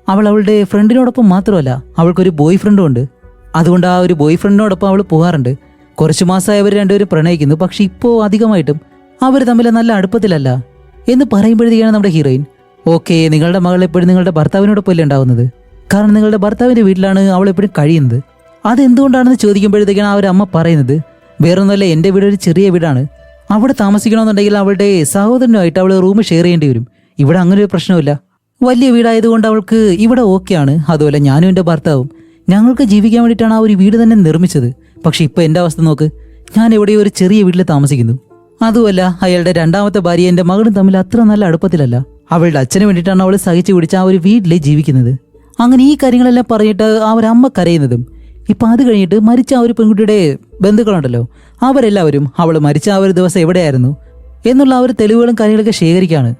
അവളുടെ ഫ്രണ്ടിനോടൊപ്പം മാത്രമല്ല അവൾക്കൊരു ബോയ് ഫ്രണ്ടും ഉണ്ട്. അതുകൊണ്ട് ആ ഒരു ബോയ് ഫ്രണ്ടിനോടൊപ്പം അവൾ പോകാറുണ്ട്. കുറച്ചു മാസമായി അവർ രണ്ടുപേരും പ്രണയിക്കുന്നു. പക്ഷെ ഇപ്പോൾ അധികമായിട്ടും അവർ തമ്മിൽ നല്ല അടുപ്പത്തിലല്ല എന്ന് പറയുമ്പോഴത്തേക്കാണ് നമ്മുടെ ഹീറോയിൻ, ഓക്കെ നിങ്ങളുടെ മകൾ എപ്പോഴും നിങ്ങളുടെ ഭർത്താവിനോടൊപ്പം അല്ലേ ഉണ്ടാവുന്നത്, കാരണം നിങ്ങളുടെ ഭർത്താവിൻ്റെ വീട്ടിലാണ് അവൾ എപ്പോഴും കഴിയുന്നത്, അതെന്തുകൊണ്ടാണെന്ന് ചോദിക്കുമ്പോഴത്തേക്കാണ് ആ ഒരു അമ്മ പറയുന്നത്, വേറൊന്നുമല്ല എൻ്റെ വീട് ഒരു ചെറിയ വീടാണ്, അവിടെ താമസിക്കണമെന്നുണ്ടെങ്കിൽ അവളുടെ സഹോദരനുമായിട്ട് അവൾ റൂം ഷെയർ ചെയ്യേണ്ടി വരും. ഇവിടെ അങ്ങനെ ഒരു പ്രശ്നമില്ല, വലിയ വീടായതുകൊണ്ട് അവൾക്ക് ഇവിടെ ഓക്കെയാണ്. അതുപോലെ ഞാനും എൻ്റെ ഭർത്താവും ഞങ്ങൾക്ക് ജീവിക്കാൻ വേണ്ടിയിട്ടാണ് ആ ഒരു വീട് തന്നെ നിർമ്മിച്ചത്. പക്ഷെ ഇപ്പം എൻ്റെ അവസ്ഥ നോക്ക്, ഞാൻ എവിടെയോ ഒരു ചെറിയ വീട്ടിൽ താമസിക്കുന്നു. അതുമല്ല അയാളുടെ രണ്ടാമത്തെ ഭാര്യ എൻ്റെ മകളും തമ്മിൽ അത്ര നല്ല അടുപ്പത്തിലല്ല, അവളുടെ അച്ഛന് വേണ്ടിയിട്ടാണ് അവൾ സഹിച്ചു പിടിച്ച് ആ ഒരു വീട്ടിൽ ജീവിക്കുന്നത്. അങ്ങനെ ഈ കാര്യങ്ങളെല്ലാം പറഞ്ഞിട്ട് ആ ഒരു അമ്മ കരയുന്നതും ഇപ്പൊ അത് കഴിഞ്ഞിട്ട് മരിച്ച ആ ഒരു പെൺകുട്ടിയുടെ ബന്ധുക്കളുണ്ടല്ലോ, അവരെല്ലാവരും അവൾ മരിച്ച ആ ഒരു ദിവസം എവിടെയായിരുന്നു എന്നുള്ള ആ ഒരു തെളിവുകളും കാര്യങ്ങളൊക്കെ ശേഖരിക്കുകയാണ്.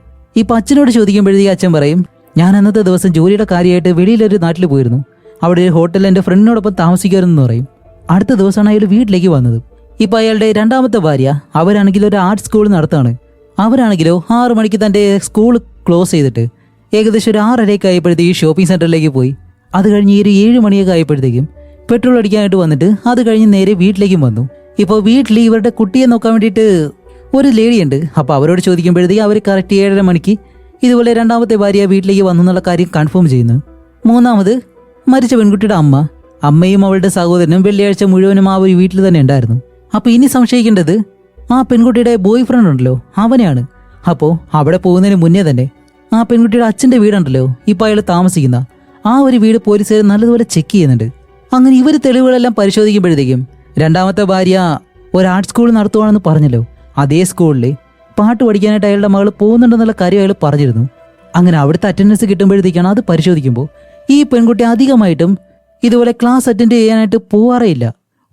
ഇപ്പൊ അച്ഛനോട് ചോദിക്കുമ്പോഴത്തേക്ക് അച്ഛൻ പറയും, ഞാൻ അന്നത്തെ ദിവസം ജോലിയുടെ കാര്യമായിട്ട് വെളിയിലൊരു നാട്ടിൽ പോയിരുന്നു, അവിടെ ഒരു ഹോട്ടലിൽ എൻ്റെ ഫ്രണ്ടിനോടൊപ്പം താമസിക്കുമായിരുന്നു പറയും. അടുത്ത ദിവസമാണ് അയാൾ വീട്ടിലേക്ക് വന്നത്. ഇപ്പൊ അയാളുടെ രണ്ടാമത്തെ ഭാര്യ അവരാണെങ്കിലോ ഒരു ആർട്ട് സ്കൂൾ നടത്താണ്. അവരാണെങ്കിലോ 6 മണിക്ക് തൻ്റെ സ്കൂൾ ക്ലോസ് ചെയ്തിട്ട് ഏകദേശം ഒരു 6:30 ആയപ്പോഴത്തേക്കും ഷോപ്പിംഗ് സെന്ററിലേക്ക് പോയി. അത് കഴിഞ്ഞ് ഒരു 7 മണിയൊക്കെ ആയപ്പോഴത്തേക്കും പെട്രോൾ അടിക്കാനായിട്ട് വന്നിട്ട് അത് കഴിഞ്ഞ് നേരെ വീട്ടിലേക്കും വന്നു. ഇപ്പോൾ വീട്ടിൽ ഇവരുടെ കുട്ടിയെ നോക്കാൻ വേണ്ടിയിട്ട് ഒരു ലേഡി ഉണ്ട്. അപ്പോൾ അവരോട് ചോദിക്കുമ്പോഴത്തേക്കും അവർ കറക്റ്റ് 7:30 മണിക്ക് ഇതുപോലെ രണ്ടാമത്തെ ഭാര്യ വീട്ടിലേക്ക് വന്നു എന്നുള്ള കാര്യം കൺഫേം ചെയ്യുന്നു. മൂന്നാമത് മരിച്ച പെൺകുട്ടിയുടെ അമ്മയും അവളുടെ സഹോദരനും വെള്ളിയാഴ്ച മുഴുവനും ആ ഒരു വീട്ടിൽ തന്നെ ഉണ്ടായിരുന്നു. അപ്പോൾ ഇനി സംശയിക്കേണ്ടത് ആ പെൺകുട്ടിയുടെ ബോയ് ഫ്രണ്ട് ഉണ്ടല്ലോ, അവനെയാണ്. അപ്പോൾ അവിടെ പോകുന്നതിന് മുന്നേ തന്നെ ആ പെൺകുട്ടിയുടെ അച്ഛൻ്റെ വീടുണ്ടല്ലോ, ഇപ്പോൾ അയാൾ താമസിക്കുന്ന ആ ഒരു വീട് പോലീസുകാർ നല്ലതുപോലെ ചെക്ക് ചെയ്യുന്നുണ്ട്. അങ്ങനെ ഇവർ തെളിവുകളെല്ലാം പരിശോധിക്കുമ്പോഴത്തേക്കും രണ്ടാമത്തെ ഭാര്യ ഒരു ആർട്ട് സ്കൂൾ നടത്തുവാണെന്ന് പറഞ്ഞല്ലോ, അതേ സ്കൂളിൽ പാട്ട് പഠിക്കാനായിട്ട് അയാളുടെ മകൾ പോകുന്നുണ്ടെന്നുള്ള കാര്യം അയാൾ പറഞ്ഞിരുന്നു. അങ്ങനെ അവിടുത്തെ അറ്റൻഡൻസ് കിട്ടുമ്പോഴത്തേക്കാണ് അത് പരിശോധിക്കുമ്പോൾ ഈ പെൺകുട്ടി അധികമായിട്ടും ഇതുപോലെ ക്ലാസ് അറ്റൻഡ് ചെയ്യാനായിട്ട് പോവാറേയില്ല.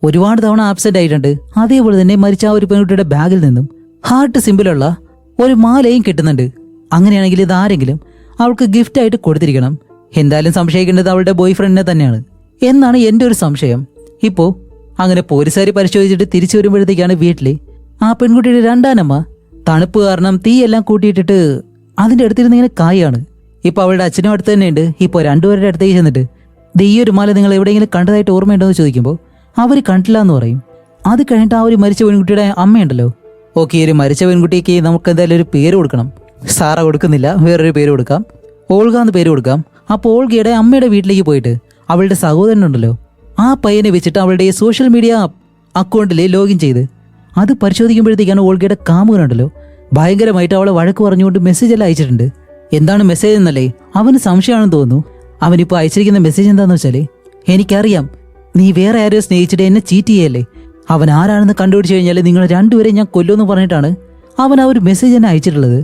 ഒരുപാട് തവണ ആബ്സെന്റ് ആയിട്ടുണ്ട്. അതേപോലെ തന്നെ മരിച്ച ആ ഒരു പെൺകുട്ടിയുടെ ബാഗിൽ നിന്നും ഹാർട്ട് സിമ്പിളുള്ള ഒരു മാലയും കിട്ടുന്നുണ്ട്. അങ്ങനെയാണെങ്കിൽ ഇതാരെങ്കിലും അവൾക്ക് ഗിഫ്റ്റ് ആയിട്ട് കൊടുത്തിരിക്കണം. എന്തായാലും സംശയിക്കേണ്ടത് അവളുടെ ബോയ് ഫ്രണ്ടിനെ തന്നെയാണ് എന്നാണ് എൻ്റെ ഒരു സംശയം. ഇപ്പോൾ അങ്ങനെ പോലീസുകാർ പരിശോധിച്ചിട്ട് തിരിച്ചു വരുമ്പോഴത്തേക്കാണ് വീട്ടിൽ ആ പെൺകുട്ടിയുടെ രണ്ടാനമ്മ തണുപ്പ് കാരണം തീയെല്ലാം കൂട്ടിയിട്ടിട്ട് അതിൻ്റെ അടുത്തിരുന്ന് ഇങ്ങനെ കായാണ്. ഇപ്പോൾ അവളുടെ അച്ഛനും അടുത്ത് തന്നെയുണ്ട്. ഇപ്പോൾ രണ്ടുപേരുടെ അടുത്തേക്ക് ചെന്നിട്ട് ഈ ഒരു മാല നിങ്ങൾ എവിടെയെങ്കിലും കണ്ടതായിട്ട് ഓർമ്മയുണ്ടോ എന്ന് ചോദിക്കുമ്പോൾ അവർ കണ്ടില്ല എന്ന് പറയും. അത് കഴിഞ്ഞിട്ട് ആ ഒരു മരിച്ച പെൺകുട്ടിയുടെ അമ്മയുണ്ടല്ലോ, ഓക്കെ ഒരു മരിച്ച പെൺകുട്ടിക്ക് നമുക്ക് എന്തായാലും ഒരു പേര് കൊടുക്കണം. സാറ കൊടുക്കുന്നില്ല, വേറൊരു പേര് കൊടുക്കാം, ഓൾഗ എന്ന് പേര് കൊടുക്കാം. അപ്പോൾ ഓൾഗയുടെ അമ്മയുടെ വീട്ടിലേക്ക് പോയിട്ട് അവളുടെ സഹോദരനുണ്ടല്ലോ, ആ പയ്യനെ വെച്ചിട്ട് അവളുടെ സോഷ്യൽ മീഡിയ അക്കൗണ്ടിൽ ലോഗിൻ ചെയ്ത് അത് പരിശോധിക്കുമ്പോഴത്തേക്കാണ് ഓൾഗയുടെ കാമുകനുണ്ടല്ലോ ഭയങ്കരമായിട്ട് അവളെ വഴക്ക് പറഞ്ഞുകൊണ്ട് മെസ്സേജ് എല്ലാം അയച്ചിട്ടുണ്ട്. എന്താണ് മെസ്സേജ് എന്നല്ലേ അവന് സംശയമാണെന്ന് തോന്നുന്നു. അവനിപ്പോൾ അയച്ചിരിക്കുന്ന മെസ്സേജ് എന്താണെന്ന് വെച്ചാൽ, എനിക്കറിയാം നീ വേറെ ആരെയോ സ്നേഹിച്ചിട്ട് എന്നെ ചീറ്റ് ചെയ്യല്ലേ, അവൻ ആരാണെന്ന് കണ്ടുപിടിച്ച് കഴിഞ്ഞാൽ നിങ്ങൾ രണ്ടുപേരെയും ഞാൻ കൊല്ലുമെന്ന് പറഞ്ഞിട്ടാണ് അവൻ ആ ഒരു മെസ്സേജ് തന്നെ അയച്ചിട്ടുള്ളത്.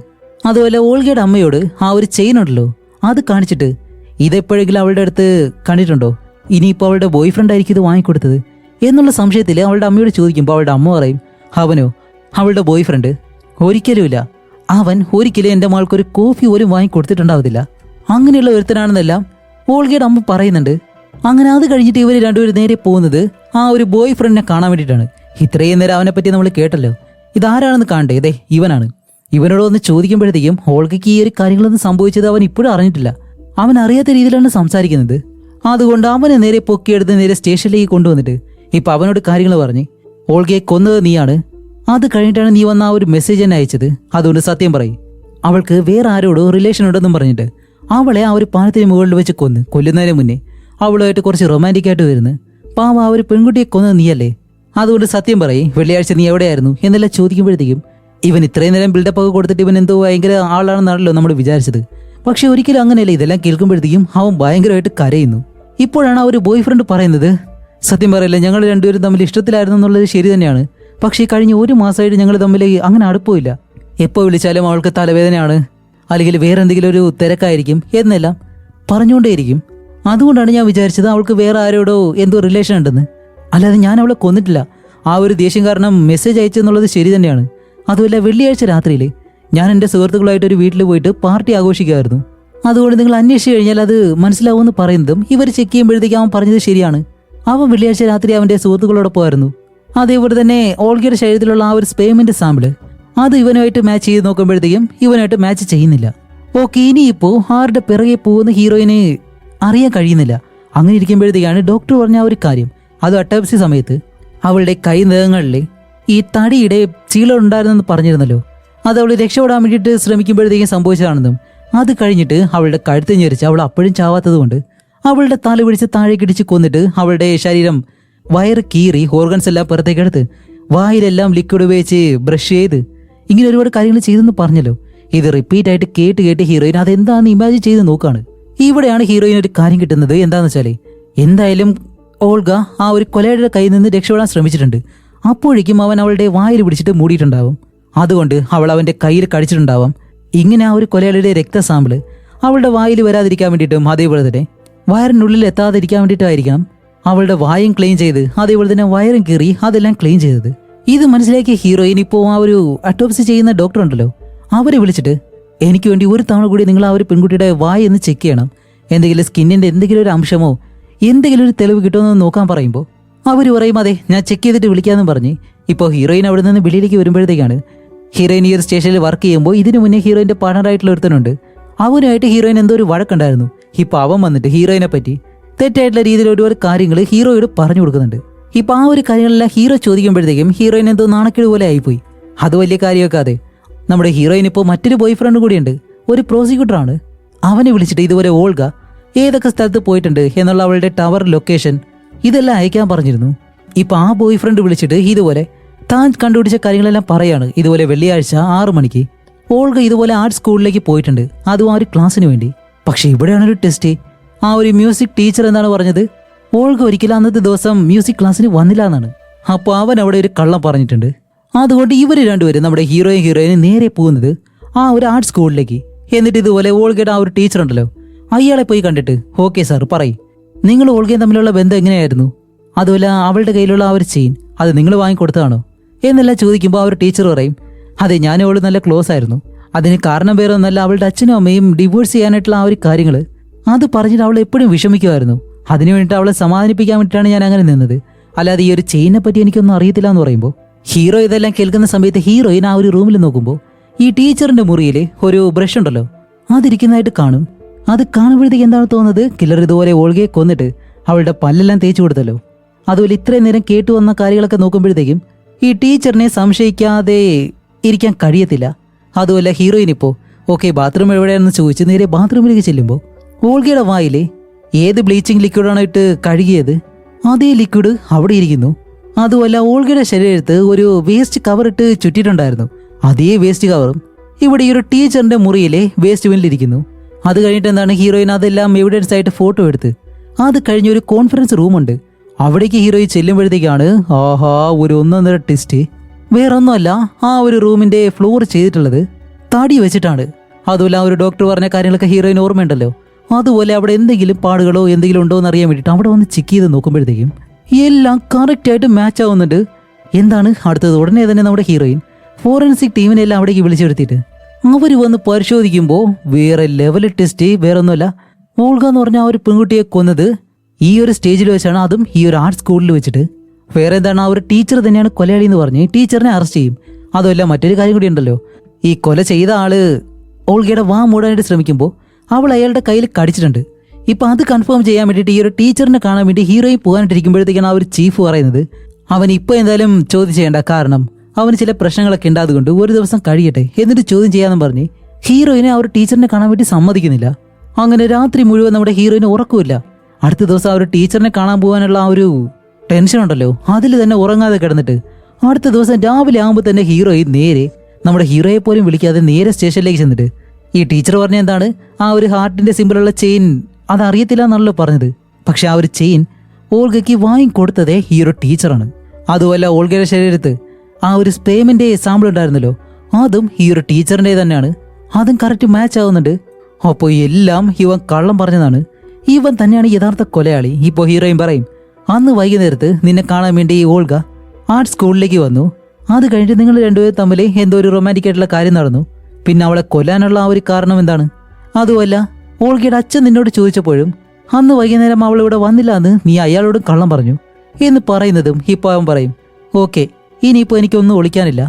അതുപോലെ ഓൾഗയുടെ അമ്മയോട് ആ ഒരു ചെയിൻ ഉണ്ടല്ലോ അത് കാണിച്ചിട്ട് ഇതെപ്പോഴെങ്കിലും അവളുടെ അടുത്ത് കണ്ടിട്ടുണ്ടോ, ഇനിയിപ്പോൾ അവളുടെ ബോയ് ഫ്രണ്ട് ആയിരിക്കും ഇത് വാങ്ങിക്കൊടുത്തത് എന്നുള്ള സംശയത്തിൽ അവളുടെ അമ്മയോട് ചോദിക്കുമ്പോൾ അവളുടെ അമ്മ പറയും, അവനോ അവളുടെ ബോയ് ഫ്രണ്ട് ഒരിക്കലുമില്ല, അവൻ ഒരിക്കലും എൻ്റെ മകൾക്കൊരു കോഫി പോലും വാങ്ങിക്കൊടുത്തിട്ടുണ്ടാവത്തില്ല, അങ്ങനെയുള്ള ഒരുത്തനാണെന്നെല്ലാം ഓൾഗയുടെ അമ്മ പറയുന്നുണ്ട്. അങ്ങനെ അത് കഴിഞ്ഞിട്ട് ഇവർ രണ്ടുപേരും നേരെ പോകുന്നത് ആ ഒരു ബോയ് ഫ്രണ്ടിനെ കാണാൻ വേണ്ടിയിട്ടാണ്. ഇത്രയും നേരം അവനെ പറ്റി നമ്മൾ കേട്ടല്ലോ, ഇതാരാണെന്ന് കാണണ്ടേ, ഇതേ ഇവനാണ്. ഇവനോട് ഒന്ന് ചോദിക്കുമ്പോഴത്തേക്കും ഓൾഗയ്ക്ക് ഈ ഒരു കാര്യങ്ങളൊന്നും സംഭവിച്ചത് അവൻ ഇപ്പോഴും അറിഞ്ഞിട്ടില്ല. അവൻ അറിയാത്ത രീതിയിലാണ് സംസാരിക്കുന്നത്. അതുകൊണ്ട് അവനെ നേരെ പൊക്കിയെടുത്ത് നേരെ സ്റ്റേഷനിലേക്ക് കൊണ്ടുവന്നിട്ട് ഇപ്പം അവനോട് കാര്യങ്ങൾ പറഞ്ഞ്, ഓൾഗയെ കൊന്നത് നീയാണ്, അത് കഴിഞ്ഞിട്ടാണ് നീ വന്ന ആ ഒരു മെസ്സേജ് തന്നെ അയച്ചത്, അതുകൊണ്ട് സത്യം പറയും, അവൾക്ക് വേറെ ആരോടോ റിലേഷൻ ഉണ്ടെന്നും പറഞ്ഞിട്ട് അവളെ ആ ഒരു പാലത്തിന് മുകളിൽ വെച്ച് കൊല്ലുന്നതിന് മുന്നേ അവളുമായിട്ട് കുറച്ച് റൊമാൻറ്റിക് ആയിട്ട് വരുന്നു. പാവ ആ ഒരു പെൺകുട്ടിയെ കൊന്നത് നീയല്ലേ, അതുകൊണ്ട് സത്യം പറയും, വെള്ളിയാഴ്ച നീ എവിടെയായിരുന്നു എന്നെല്ലാം ചോദിക്കുമ്പോഴത്തേക്കും ഇവൻ ഇത്രയും നേരം ബിൽഡപ്പ് ഒക്കെ കൊടുത്തിട്ട് ഇവൻ എന്തോ ഭയങ്കര ആളാണെന്നാണല്ലോ നമ്മൾ വിചാരിച്ചത്. പക്ഷെ ഒരിക്കലും അങ്ങനെയല്ല. ഇതെല്ലാം കേൾക്കുമ്പോഴത്തേക്കും അവൻ ഭയങ്കരമായിട്ട് കരയുന്നു. ഇപ്പോഴാണ് ആ ഒരു ബോയ് ഫ്രണ്ട് പറയുന്നത്, സത്യം പറയില്ല, ഞങ്ങൾ രണ്ടുപേരും തമ്മിൽ ഇഷ്ടത്തിലായിരുന്നു എന്നുള്ളത് ശരി തന്നെയാണ്, പക്ഷേ കഴിഞ്ഞ 1 മാസമായിട്ട് ഞങ്ങൾ തമ്മിൽ അങ്ങനെ അടുപ്പമില്ല, എപ്പോൾ വിളിച്ചാലും അവൾക്ക് തലവേദനയാണ്, അല്ലെങ്കിൽ വേറെ എന്തെങ്കിലും ഒരു തിരക്കായിരിക്കും എന്നെല്ലാം പറഞ്ഞുകൊണ്ടേയിരിക്കും. അതുകൊണ്ടാണ് ഞാൻ വിചാരിച്ചത് അവൾക്ക് വേറെ ആരോടോ എന്തോ റിലേഷൻ ഉണ്ടെന്ന്, അല്ലാതെ ഞാൻ അവളെ കൊന്നിട്ടില്ല. ആ ഒരു ദേഷ്യം കാരണം മെസ്സേജ് അയച്ചെന്നുള്ളത് ശരി തന്നെയാണ്. അതുമല്ല വെള്ളിയാഴ്ച രാത്രിയിൽ ഞാൻ എൻ്റെ സുഹൃത്തുക്കളായിട്ട് ഒരു വീട്ടിൽ പോയിട്ട് പാർട്ടി ആഘോഷിക്കുമായിരുന്നു. അതുകൊണ്ട് നിങ്ങൾ അന്വേഷിച്ച് കഴിഞ്ഞാൽ അത് മനസ്സിലാവുമെന്ന് പറയുന്നതും ഇവർ ചെക്ക് ചെയ്യുമ്പോഴത്തേക്ക് അവൻ പറഞ്ഞത് ശരിയാണ്. അവൻ വെള്ളിയാഴ്ച രാത്രി അവൻ്റെ സുഹൃത്തുക്കളോടൊപ്പമായിരുന്നു. അതേപോലെ തന്നെ ഓൾഗയുടെ ശരീരത്തിലുള്ള ആ ഒരു സ്പേമിൻ്റെ സാമ്പിള് അത് ഇവനുമായിട്ട് മാച്ച് ചെയ്ത് നോക്കുമ്പോഴത്തേക്കും ഇവനായിട്ട് മാച്ച് ചെയ്യുന്നില്ല. ഓക്കെ, ഇനിയിപ്പോൾ ആരുടെ പിറകെ പോകുന്ന ഹീറോയിന് അറിയാൻ കഴിയുന്നില്ല. അങ്ങനെ ഇരിക്കുമ്പോഴത്തേക്കാണ് ഡോക്ടർ പറഞ്ഞ ആ ഒരു കാര്യം, അത് അട്ടോപ്സി സമയത്ത് അവളുടെ കൈ നഖങ്ങളിൽ ഈ തടിയുടെ ചീളുണ്ടായിരുന്നെന്ന് പറഞ്ഞിരുന്നല്ലോ, അത് അവൾ രക്ഷപ്പെടാൻ വേണ്ടിയിട്ട് ശ്രമിക്കുമ്പോഴത്തേക്കും സംഭവിച്ചതാണെന്നും അത് കഴിഞ്ഞിട്ട് അവളുടെ കഴുത്ത് ഞെരിച്ച് അവൾ അപ്പോഴും ചാവാത്തത് കൊണ്ട് അവളുടെ തല പിടിച്ച് താഴേക്കിടിച്ച് കൊന്നിട്ട് അവളുടെ ശരീരം വയറ് കീറി ഓർഗൻസ് എല്ലാം പുറത്തേക്കെടുത്ത് വായിലെല്ലാം ലിക്വിഡ് ഉപയോഗിച്ച് ബ്രഷ് ചെയ്ത് ഇങ്ങനെ ഒരുപാട് കാര്യങ്ങൾ ചെയ്തെന്ന് പറഞ്ഞല്ലോ. ഇത് റിപ്പീറ്റ് ആയിട്ട് കേട്ട് ഹീറോയിൻ അതെന്താണെന്ന് ഇമാജിൻ ചെയ്ത് നോക്കുകയാണ്. ഇവിടെയാണ് ഹീറോയിൻ ഒരു കാര്യം കിട്ടുന്നത്. എന്താണെന്ന് വെച്ചാൽ എന്തായാലും ഓൾഗ ആ ഒരു കൊലയുടെ കയ്യിൽ നിന്ന് രക്ഷപ്പെടാൻ ശ്രമിച്ചിട്ടുണ്ട്. അപ്പോഴേക്കും അവൻ അവളുടെ വായിൽ പിടിച്ചിട്ട് മൂടിയിട്ടുണ്ടാവും. അതുകൊണ്ട് അവൾ അവൻ്റെ കയ്യിൽ കടിച്ചിട്ടുണ്ടാവാം. ഇങ്ങനെ ആ ഒരു കൊലയാളിയുടെ രക്തസാമ്പിള് അവളുടെ വായിൽ വരാതിരിക്കാൻ വേണ്ടിയിട്ടും അതേപോലെ തന്നെ വയറിനുള്ളിൽ എത്താതിരിക്കാൻ വേണ്ടിയിട്ടായിരിക്കണം അവളുടെ വായും ക്ലീൻ ചെയ്ത് അതേപോലെ തന്നെ വയറും കീറി അതെല്ലാം ക്ലീൻ ചെയ്തത്. ഇത് മനസ്സിലാക്കിയ ഹീറോയിൻ ഇപ്പോൾ ആ ഒരു അറ്റോപ്സി ചെയ്യുന്ന ഡോക്ടർ ഉണ്ടല്ലോ, അവരെ വിളിച്ചിട്ട് എനിക്ക് വേണ്ടി ഒരു തവണ കൂടി നിങ്ങൾ ആ ഒരു പെൺകുട്ടിയുടെ വായ ഒന്ന് ചെക്ക് ചെയ്യണം, എന്തെങ്കിലും സ്കിന്നിന്റെ എന്തെങ്കിലും ഒരു അംശമോ എന്തെങ്കിലും ഒരു തെളിവ് കിട്ടുമെന്ന് നോക്കാൻ പറയുമ്പോൾ അവർ പറയും അതെ ഞാൻ ചെക്ക് ചെയ്തിട്ട് വിളിക്കാമെന്നും പറഞ്ഞ് ഇപ്പോൾ ഹീറോയിൻ അവിടെ നിന്ന് വെളിയിലേക്ക് വരുമ്പോഴത്തേക്കാണ് ഹീറോയിൻ ഈ ഒരു സ്റ്റേഷനിൽ വർക്ക് ചെയ്യുമ്പോൾ ഇതിനു മുന്നേ ഹീറോയിന്റെ പാർട്ണറായിട്ടുള്ള ഒരുത്തനുണ്ട്, അവനുമായിട്ട് ഹീറോയിൻ എന്തോ ഒരു വഴക്കുണ്ടായിരുന്നു. ഇപ്പൊ അവൻ വന്നിട്ട് ഹീറോയിനെ പറ്റി തെറ്റായിട്ടുള്ള രീതിയിൽ ഒരുപാട് കാര്യങ്ങൾ ഹീറോയോട് പറഞ്ഞു കൊടുക്കുന്നുണ്ട്. ഇപ്പൊ ആ ഒരു കാര്യങ്ങളെല്ലാം ഹീറോ ചോദിക്കുമ്പോഴത്തേക്കും ഹീറോയിൻ എന്തോ നാണക്കേട് പോലെ ആയിപ്പോയി. അത് വലിയ കാര്യമൊക്കെ. നമ്മുടെ ഹീറോയിൻ ഇപ്പോൾ മറ്റൊരു ബോയ് ഫ്രണ്ട് കൂടിയുണ്ട്, ഒരു പ്രോസിക്യൂട്ടറാണ്. അവനെ വിളിച്ചിട്ട് ഇതുപോലെ ഓൾഗ ഏതൊക്കെ സ്ഥലത്ത് പോയിട്ടുണ്ട് എന്നുള്ള അവളുടെ ടവർ ലൊക്കേഷൻ ഇതെല്ലാം അയക്കാൻ പറഞ്ഞിരുന്നു. ഇപ്പൊ ആ ബോയ് ഫ്രണ്ട് വിളിച്ചിട്ട് ഇതുപോലെ താൻ കണ്ടുപിടിച്ച കാര്യങ്ങളെല്ലാം പറയാണ്. ഇതുപോലെ വെള്ളിയാഴ്ച 6 മണിക്ക് ഓൾഗ ഇതുപോലെ ആർട്ട് സ്കൂളിലേക്ക് പോയിട്ടുണ്ട്, അതും ആ ഒരു ക്ലാസ്സിന് വേണ്ടി. പക്ഷെ ഇവിടെയാണ് ഒരു ടെസ്റ്റ്. ആ ഒരു മ്യൂസിക് ടീച്ചർ എന്താണ് പറഞ്ഞത്, ഓൾഗ ഒരിക്കലും അന്നത്തെ ദിവസം മ്യൂസിക് ക്ലാസ്സിന് വന്നില്ല എന്നാണ്. അപ്പോൾ അവൻ അവിടെ ഒരു കള്ളം പറഞ്ഞിട്ടുണ്ട്. അതുകൊണ്ട് ഇവർ രണ്ടുപേരും നമ്മുടെ ഹീറോയിനും നേരെ പോകുന്നത് ആ ഒരു ആർട്ട് സ്കൂളിലേക്ക്. എന്നിട്ട് ഇതുപോലെ ഓൾഗയുടെ ആ ഒരു ടീച്ചർ ഉണ്ടല്ലോ, അയാളെ പോയി കണ്ടിട്ട് ഓക്കെ സാർ പറയും, നിങ്ങൾ ഓൾഗയും തമ്മിലുള്ള ബന്ധം എങ്ങനെയായിരുന്നു, അതുപോലെ അവളുടെ കയ്യിലുള്ള ആ ഒരു ചെയിൻ അത് നിങ്ങൾ വാങ്ങിക്കൊടുത്തതാണോ എന്നെല്ലാം ചോദിക്കുമ്പോൾ ആ ഒരു ടീച്ചർ പറയും അതെ ഞാനും അവൾ നല്ല ക്ലോസ് ആയിരുന്നു, അതിന് കാരണം വേറെ ഒന്നല്ല അവളുടെ അച്ഛനും അമ്മയും ഡിവോഴ്സ് ചെയ്യാനായിട്ടുള്ള ആ ഒരു കാര്യങ്ങൾ അത് പറഞ്ഞിട്ട് അവൾ എപ്പോഴും വിഷമിക്കുമായിരുന്നു, അതിനു വേണ്ടിയിട്ട് അവളെ സമാധാനിപ്പിക്കാൻ വേണ്ടിയിട്ടാണ് ഞാൻ അങ്ങനെ നിന്നത്, അല്ലാതെ ഈ ഒരു ചെയിനെ പറ്റി എനിക്കൊന്നും അറിയത്തില്ല എന്ന് പറയുമ്പോൾ ഹീറോ ഇതെല്ലാം കേൾക്കുന്ന സമയത്ത് ഹീറോയിൻ ആ ഒരു റൂമിൽ നോക്കുമ്പോൾ ഈ ടീച്ചറിന്റെ മുറിയിൽ ഒരു ബ്രഷ് ഉണ്ടല്ലോ അതിരിക്കുന്നതായിട്ട് കാണും. അത് കാണുമ്പോഴത്തേക്ക് എന്താണ് തോന്നുന്നത്, കില്ലർ ഇതുപോലെ ഓൾഗയെ കൊന്നിട്ട് അവളുടെ പല്ലെല്ലാം തേച്ചു കൊടുത്തല്ലോ. അതുപോലെ ഇത്രയും നേരം കേട്ടു വന്ന കാര്യങ്ങളൊക്കെ നോക്കുമ്പോഴത്തേക്കും ഈ ടീച്ചറിനെ സംശയിക്കാതെ ഇരിക്കാൻ കഴിയത്തില്ല. അതുപോലെ ഹീറോയിൻ ഇപ്പോൾ ഓക്കെ ബാത്റൂം എവിടെയാണെന്ന് ചോദിച്ച് നേരെ ബാത്റൂമിലേക്ക് ചെല്ലുമ്പോൾ ഓൾഗയുടെ വായിലെ ഏത് ബ്ലീച്ചിങ് ലിക്വിഡാണ് ഇട്ട് കഴുകിയത് അതേ ലിക്വിഡ് അവിടെ ഇരിക്കുന്നു. അതുമല്ല ഓൾഗയുടെ ശരീരത്ത് ഒരു വേസ്റ്റ് കവർ ഇട്ട് ചുറ്റിയിട്ടുണ്ടായിരുന്നു, അതേ വേസ്റ്റ് കവറും ഇവിടെ ഈ ഒരു ടീച്ചറിന്റെ മുറിയിലെ വേസ്റ്റ് ബിന്നിലിരിക്കുന്നു. അത് കഴിഞ്ഞിട്ട് എന്താണ് ഹീറോയിൻ അതെല്ലാം എവിഡൻസ് ആയിട്ട് ഫോട്ടോ എടുത്ത് അത് കഴിഞ്ഞ ഒരു കോൺഫറൻസ് റൂമുണ്ട്, അവിടേക്ക് ഹീറോയിൻ ചെല്ലുമ്പോഴത്തേക്കാണ് ആഹാ ഒരു ഒന്നൊന്നര ടെസ്റ്റ്. വേറൊന്നുമല്ല, ആ ഒരു റൂമിന്റെ ഫ്ലോർ ചെയ്തിട്ടുള്ളത് തടി വെച്ചിട്ടാണ്. അതുപോലെ ആ ഒരു ഡോക്ടർ പറഞ്ഞ കാര്യങ്ങളൊക്കെ ഹീറോയിൻ ഓർമ്മയുണ്ടല്ലോ, അതുപോലെ അവിടെ എന്തെങ്കിലും പാടുകളോ എന്തെങ്കിലും ഉണ്ടോ എന്ന് അറിയാൻ വേണ്ടിയിട്ട് അവിടെ വന്ന് ചെക്ക് ചെയ്ത് നോക്കുമ്പോഴത്തേക്കും എല്ലാം കറക്റ്റായിട്ട് മാച്ച് ആവുന്നുണ്ട്. എന്താണ് അടുത്തത്, ഉടനെ തന്നെ നമ്മുടെ ഹീറോയിൻ ഫോറൻസിക് ടീമിനെല്ലാം അവിടേക്ക് വിളിച്ചെടുത്തിട്ട് അവർ വന്ന് പരിശോധിക്കുമ്പോൾ വേറെ ലെവൽ ടെസ്റ്റ്. വേറൊന്നുമല്ല, ഓൾഗ എന്ന് പറഞ്ഞ ആ ഒരു പെൺകുട്ടിയെ കൊന്നത് ഈ ഒരു സ്റ്റേജിൽ വെച്ചാണ്, അതും ഈ ഒരു ആർട്ട് സ്കൂളിൽ വെച്ചിട്ട്. വേറെ എന്താണ്, ആ ഒരു ടീച്ചർ തന്നെയാണ് കൊലയാളി എന്ന് പറഞ്ഞ് ടീച്ചറിനെ അറസ്റ്റ് ചെയ്യും. അതുമല്ല മറ്റൊരു കാര്യം കൂടി ഉണ്ടല്ലോ, ഈ കൊല ചെയ്ത ആള് ഓൾഗയുടെ വാ മൂടാനായിട്ട് ശ്രമിക്കുമ്പോൾ അവൾ അയാളുടെ കയ്യിൽ കടിച്ചിട്ടുണ്ട്. ഇപ്പൊ അത് കൺഫേം ചെയ്യാൻ വേണ്ടിയിട്ട് ഈ ഒരു ടീച്ചറിനെ കാണാൻ വേണ്ടി ഹീറോയിൻ പോകാനായിട്ടിരിക്കുമ്പോഴത്തേക്കാണ് ആ ഒരു ചീഫ് പറയുന്നത് അവൻ ഇപ്പൊ എന്തായാലും ചോദ്യം ചെയ്യേണ്ട, കാരണം അവന് ചില പ്രശ്നങ്ങളൊക്കെ ഉണ്ട്, അതുകൊണ്ട് ഒരു ദിവസം കഴിയട്ടെ എന്നിട്ട് ചോദ്യം ചെയ്യാമെന്ന് പറഞ്ഞ് ഹീറോയിനെ ആ ഒരു ടീച്ചറിനെ കാണാൻ വേണ്ടി സമ്മതിക്കുന്നില്ല. അങ്ങനെ രാത്രി മുഴുവൻ നമ്മുടെ ഹീറോയിന് ഉറക്കമില്ല. അടുത്ത ദിവസം ആ ഒരു ടീച്ചറിനെ കാണാൻ പോകാനുള്ള ആ ഒരു ടെൻഷൻ ഉണ്ടല്ലോ അതിൽ തന്നെ ഉറങ്ങാതെ കിടന്നിട്ട് അടുത്ത ദിവസം രാവിലെ ആകുമ്പോൾ തന്നെ ഹീറോയിൻ നേരെ നമ്മുടെ ഹീറോയെ പോലും വിളിക്കാതെ നേരെ സ്റ്റേഷനിലേക്ക് ചെന്നിട്ട് ഈ ടീച്ചർ പറഞ്ഞ എന്താണ്, ആ ഒരു ഹാർട്ടിന്റെ സിമ്പിളുള്ള ചെയിൻ അത് അറിയത്തില്ല എന്നാണല്ലോ പറഞ്ഞത്. പക്ഷെ ആ ഒരു ചെയിൻ ഓൾഗയ്ക്ക് വാങ്ങിക്കൊടുത്തതേ ഈ ഒരു ടീച്ചറാണ്. അതുമല്ല ഓൾഗയുടെ ശരീരത്ത് ആ ഒരു സ്പേമിന്റെ സാമ്പിൾ ഉണ്ടായിരുന്നല്ലോ അതും ഈ ഒരു ടീച്ചറിന്റെ തന്നെയാണ്, അതും കറക്റ്റ് മാച്ച് ആവുന്നുണ്ട്. അപ്പോൾ എല്ലാം ഇവൻ കള്ളം പറഞ്ഞതാണ്, ഇവൻ തന്നെയാണ് യഥാർത്ഥ കൊലയാളി. ഇപ്പോൾ ഹീറോയിൻ പറയും അന്ന് വൈകുന്നേരത്ത് നിന്നെ കാണാൻ വേണ്ടി ഈ ഓൾഗ ആർട്ട് സ്കൂളിലേക്ക് വന്നു, അത് കഴിഞ്ഞിട്ട് നിങ്ങൾ രണ്ടുപേരും തമ്മിൽ എന്തോ ഒരു റൊമാൻറ്റിക് ആയിട്ടുള്ള കാര്യം നടന്നു, പിന്നെ അവളെ കൊല്ലാനുള്ള ആ ഒരു കാരണം എന്താണ്, അതുമല്ല ഓൾഗയുടെ അച്ഛൻ നിന്നോട് ചോദിച്ചപ്പോഴും അന്ന് വൈകുന്നേരം അവൾ ഇവിടെ വന്നില്ല എന്ന് നീ അയാളോട് കള്ളം പറഞ്ഞു എന്ന് പറയുന്നതും ഇപ്പോൾ അവൻ പറയും ഓക്കെ ഇനിയിപ്പോൾ എനിക്കൊന്നും ഒളിക്കാനില്ല,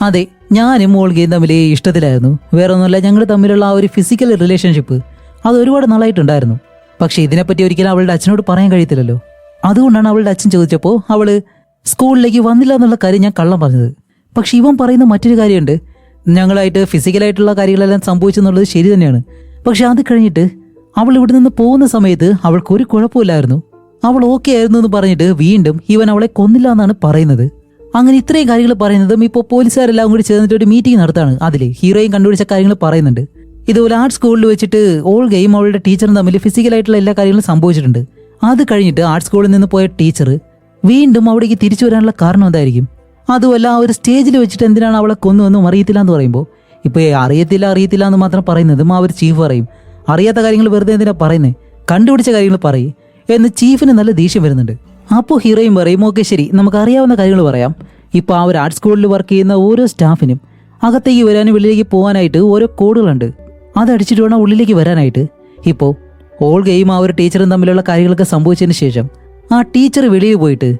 അതെ ഞാനും ഓൾഗയും തമ്മിൽ ഇഷ്ടത്തിലായിരുന്നു, വേറെ ഒന്നുമല്ല ഞങ്ങൾ തമ്മിലുള്ള ആ ഒരു ഫിസിക്കൽ റിലേഷൻഷിപ്പ് അത് ഒരുപാട് നാളായിട്ടുണ്ടായിരുന്നു, പക്ഷെ ഇതിനെപ്പറ്റി ഒരിക്കലും അവളുടെ അച്ഛനോട് പറയാൻ കഴിയത്തില്ലല്ലോ, അതുകൊണ്ടാണ് അവളുടെ അച്ഛൻ ചോദിച്ചപ്പോൾ അവള് സ്കൂളിലേക്ക് വന്നില്ല എന്നുള്ള കാര്യം ഞാൻ കള്ളം പറഞ്ഞത്. പക്ഷെ ഇവൻ പറയുന്ന മറ്റൊരു കാര്യമുണ്ട്, ഞങ്ങളായിട്ട് ഫിസിക്കലായിട്ടുള്ള കാര്യങ്ങളെല്ലാം സംഭവിച്ചെന്നുള്ളത് ശരി തന്നെയാണ്, പക്ഷെ അത് കഴിഞ്ഞിട്ട് അവൾ ഇവിടെ നിന്ന് പോകുന്ന സമയത്ത് അവൾക്കൊരു കുഴപ്പമില്ലായിരുന്നു, അവൾ ഓക്കെ ആയിരുന്നു എന്ന് പറഞ്ഞിട്ട് വീണ്ടും ഇവൻ അവളെ കൊന്നില്ല എന്നാണ് പറയുന്നത്. അങ്ങനെ ഇത്രയും കാര്യങ്ങൾ പറയുന്നതും ഇപ്പോൾ പോലീസുകാരെല്ലാം കൂടി ചേർന്നിട്ട് ഒരു മീറ്റിംഗ് നടത്താണ്. അതിൽ ഹീറോയും കണ്ടുപിടിച്ച കാര്യങ്ങൾ പറയുന്നുണ്ട്. ഇതുപോലെ ആർട്ട് സ്കൂളിൽ വെച്ചിട്ട് ഓൾഗയും അവളുടെ ടീച്ചറും തമ്മിൽ ഫിസിക്കലായിട്ടുള്ള എല്ലാ കാര്യങ്ങളും സംഭവിച്ചിട്ടുണ്ട്. അത് കഴിഞ്ഞിട്ട് ആർട്ട് സ്കൂളിൽ നിന്ന് പോയ ടീച്ചർ വീണ്ടും അവിടേക്ക് തിരിച്ചു വരാനുള്ള കാരണം എന്തായിരിക്കും, അതുമല്ല ആ ഒരു സ്റ്റേജിൽ വെച്ചിട്ട് എന്തിനാണ് അവളെ കൊന്നുവെന്നും അറിയത്തില്ല എന്ന് പറയുമ്പോൾ ഇപ്പോൾ അറിയത്തില്ല എന്ന് മാത്രം പറയുന്നതും ആ ഒരു ചീഫ് പറയും അറിയാത്ത കാര്യങ്ങൾ വെറുതെ എന്തിനാ പറയുന്നത്, കണ്ടുപിടിച്ച കാര്യങ്ങൾ പറയും എന്ന് ചീഫിന് നല്ല ദേഷ്യം വരുന്നുണ്ട്. അപ്പോൾ ഹീറോയും പറയും ഓക്കെ ശരി, നമുക്ക് അറിയാവുന്ന കാര്യങ്ങൾ പറയാം. ഇപ്പോൾ ആ ഒരു ആർട്ട് സ്കൂളിൽ വർക്ക് ചെയ്യുന്ന ഓരോ സ്റ്റാഫിനും അകത്തേക്ക് വരാനും വെളിയിലേക്ക് പോകാനായിട്ട് ഓരോ കോഡുകളുണ്ട്. അതടിച്ചിട്ട് വേണം ഉള്ളിലേക്ക് വരാനായിട്ട്. ഇപ്പോൾ ഓൾഗയും ആ ഒരു ടീച്ചറും തമ്മിലുള്ള കാര്യങ്ങളൊക്കെ സംഭവിച്ചതിന് ശേഷം ആ ടീച്ചർ വെളിയിൽ പോയിട്ട്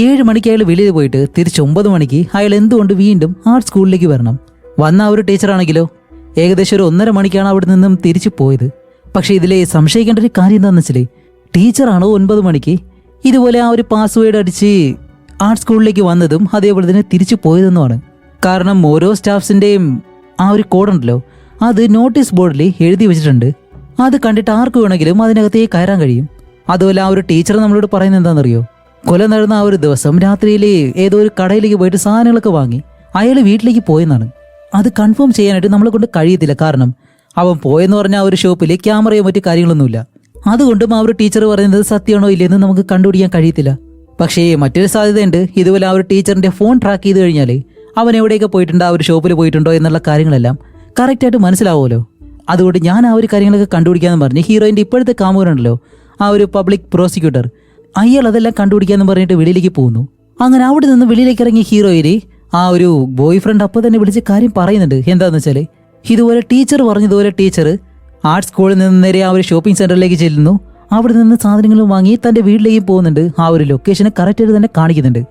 7 മണിക്ക് അയാൾ വെളിയിൽ പോയിട്ട് തിരിച്ച് 9 മണിക്ക് അയാൾ എന്തുകൊണ്ട് വീണ്ടും ആർട്ട് സ്കൂളിലേക്ക് വരണം? വന്ന ആ ഒരു ടീച്ചറാണെങ്കിലോ ഏകദേശം ഒരു 1.5 മണിക്കാണ് അവിടെ നിന്നും തിരിച്ചു പോയത്. പക്ഷേ ഇതിലെ സംശയിക്കേണ്ട ഒരു കാര്യം എന്താണെന്ന് വെച്ചാൽ ടീച്ചറാണോ 9 മണിക്ക് ഇതുപോലെ ആ ഒരു പാസ്വേഡ് അടിച്ച് ആർട്ട് സ്കൂളിലേക്ക് വന്നതും അതേപോലെ തന്നെ തിരിച്ചു പോയതെന്നുമാണ്. കാരണം ഓരോ സ്റ്റാഫ്സിൻ്റെയും ആ ഒരു കോഡുണ്ടല്ലോ അത് നോട്ടീസ് ബോർഡിൽ എഴുതി വെച്ചിട്ടുണ്ട്. അത് കണ്ടിട്ട് ആർക്ക് വേണമെങ്കിലും അതിനകത്തേക്ക് കയറാൻ കഴിയും. അതുപോലെ ആ ഒരു ടീച്ചർ നമ്മളോട് പറയുന്നത് എന്താണെന്നറിയോ? കൊല നടന്ന ആ ഒരു ദിവസം രാത്രിയിൽ ഏതോ ഒരു കടയിലേക്ക് പോയിട്ട് സാധനങ്ങളൊക്കെ വാങ്ങി അയാൾ വീട്ടിലേക്ക് പോയെന്നാണ്. അത് കൺഫേം ചെയ്യാനായിട്ട് നമ്മളെ കൊണ്ട് കഴിയത്തില്ല. കാരണം അവൻ പോയെന്ന് പറഞ്ഞാൽ ആ ഒരു ഷോപ്പിൽ ക്യാമറയോ മറ്റു കാര്യങ്ങളൊന്നുമില്ല. അതുകൊണ്ടും ആ ഒരു ടീച്ചർ പറയുന്നത് സത്യമാണോ ഇല്ലെന്ന് നമുക്ക് കണ്ടുപിടിക്കാൻ കഴിയത്തില്ല. പക്ഷേ മറ്റൊരു സാധ്യതയുണ്ട്. ഇതുപോലെ ആ ഒരു ടീച്ചറിന്റെ ഫോൺ ട്രാക്ക് ചെയ്ത് കഴിഞ്ഞാൽ അവൻ എവിടെയൊക്കെ പോയിട്ടുണ്ട്, ആ ഒരു ഷോപ്പിൽ പോയിട്ടുണ്ടോ എന്നുള്ള കാര്യങ്ങളെല്ലാം കറക്റ്റായിട്ട് മനസ്സിലാവുമല്ലോ. അതുകൊണ്ട് ഞാൻ ആ ഒരു കാര്യങ്ങളൊക്കെ കണ്ടുപിടിക്കാമെന്ന് പറഞ്ഞ് ഹീറോയിൻ്റെ ഇപ്പോഴത്തെ കാമുകനുണ്ടല്ലോ ആ ഒരു പബ്ലിക് പ്രോസിക്യൂട്ടർ, അയാൾ അതെല്ലാം കണ്ടുപിടിക്കാമെന്ന് പറഞ്ഞിട്ട് വെളിയിലേക്ക് പോകുന്നു. അങ്ങനെ അവിടെ നിന്ന് വെളിയിലേക്ക് ഇറങ്ങിയ ഹീറോയിന് ആ ഒരു ബോയ് ഫ്രണ്ട് അപ്പോൾ തന്നെ വിളിച്ച് കാര്യം പറയുന്നുണ്ട്. എന്താണെന്ന് വെച്ചാൽ ഇതുപോലെ ടീച്ചർ പറഞ്ഞതുപോലെ ടീച്ചർ ആർട്ട് സ്കൂളിൽ നിന്ന് നേരെ ആ ഒരു ഷോപ്പിംഗ് സെന്ററിലേക്ക് ചെല്ലുന്നു. അവിടെ നിന്ന് സാധനങ്ങളും വാങ്ങി തൻ്റെ വീട്ടിലേക്ക് പോകുന്നുണ്ട്. ആ ഒരു ലൊക്കേഷന് കറക്റ്റായിട്ട് തന്നെ കാണിക്കുന്നുണ്ട്.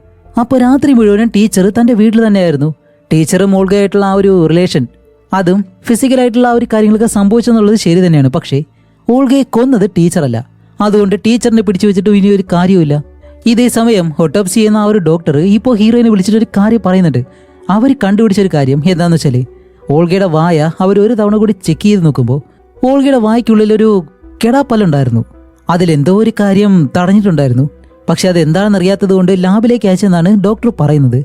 അപ്പോൾ രാത്രി മുഴുവനും ടീച്ചർ തൻ്റെ വീട്ടിൽ തന്നെയായിരുന്നു. ടീച്ചറും മോൾഗായിട്ടുള്ള ആ ഒരു റിലേഷൻ അതും ഫിസിക്കലായിട്ടുള്ള ആ ഒരു കാര്യങ്ങളൊക്കെ സംഭവിച്ചെന്നുള്ളത് ശരി തന്നെയാണ്. പക്ഷേ ഓൾഗയെ കൊന്നത് ടീച്ചറല്ല. അതുകൊണ്ട് ടീച്ചറിനെ പിടിച്ചു വെച്ചിട്ട് ഇനി ഒരു കാര്യമില്ല. ഇതേ സമയം ഓട്ടോപ്സി ചെയ്യുന്ന ആ ഒരു ഡോക്ടർ ഇപ്പോൾ ഹീറോയിനെ വിളിച്ചിട്ട് ഒരു കാര്യം പറയുന്നുണ്ട്. അവർ കണ്ടുപിടിച്ചൊരു കാര്യം എന്താണെന്ന് വെച്ചാൽ ഓൾഗയുടെ വായ അവർ ഒരു തവണ കൂടി ചെക്ക് ചെയ്ത് നോക്കുമ്പോൾ ഓൾഗയുടെ വായ്ക്കുള്ളിൽ ഒരു കെടാപ്പല്ലുണ്ടായിരുന്നു. അതിലെന്തോ ഒരു കാര്യം തടഞ്ഞിട്ടുണ്ടായിരുന്നു. പക്ഷെ അതെന്താണെന്ന് അറിയാത്തത് കൊണ്ട് ലാബിലേക്ക് അയച്ചെന്നാണ് ഡോക്ടർ പറയുന്നത്.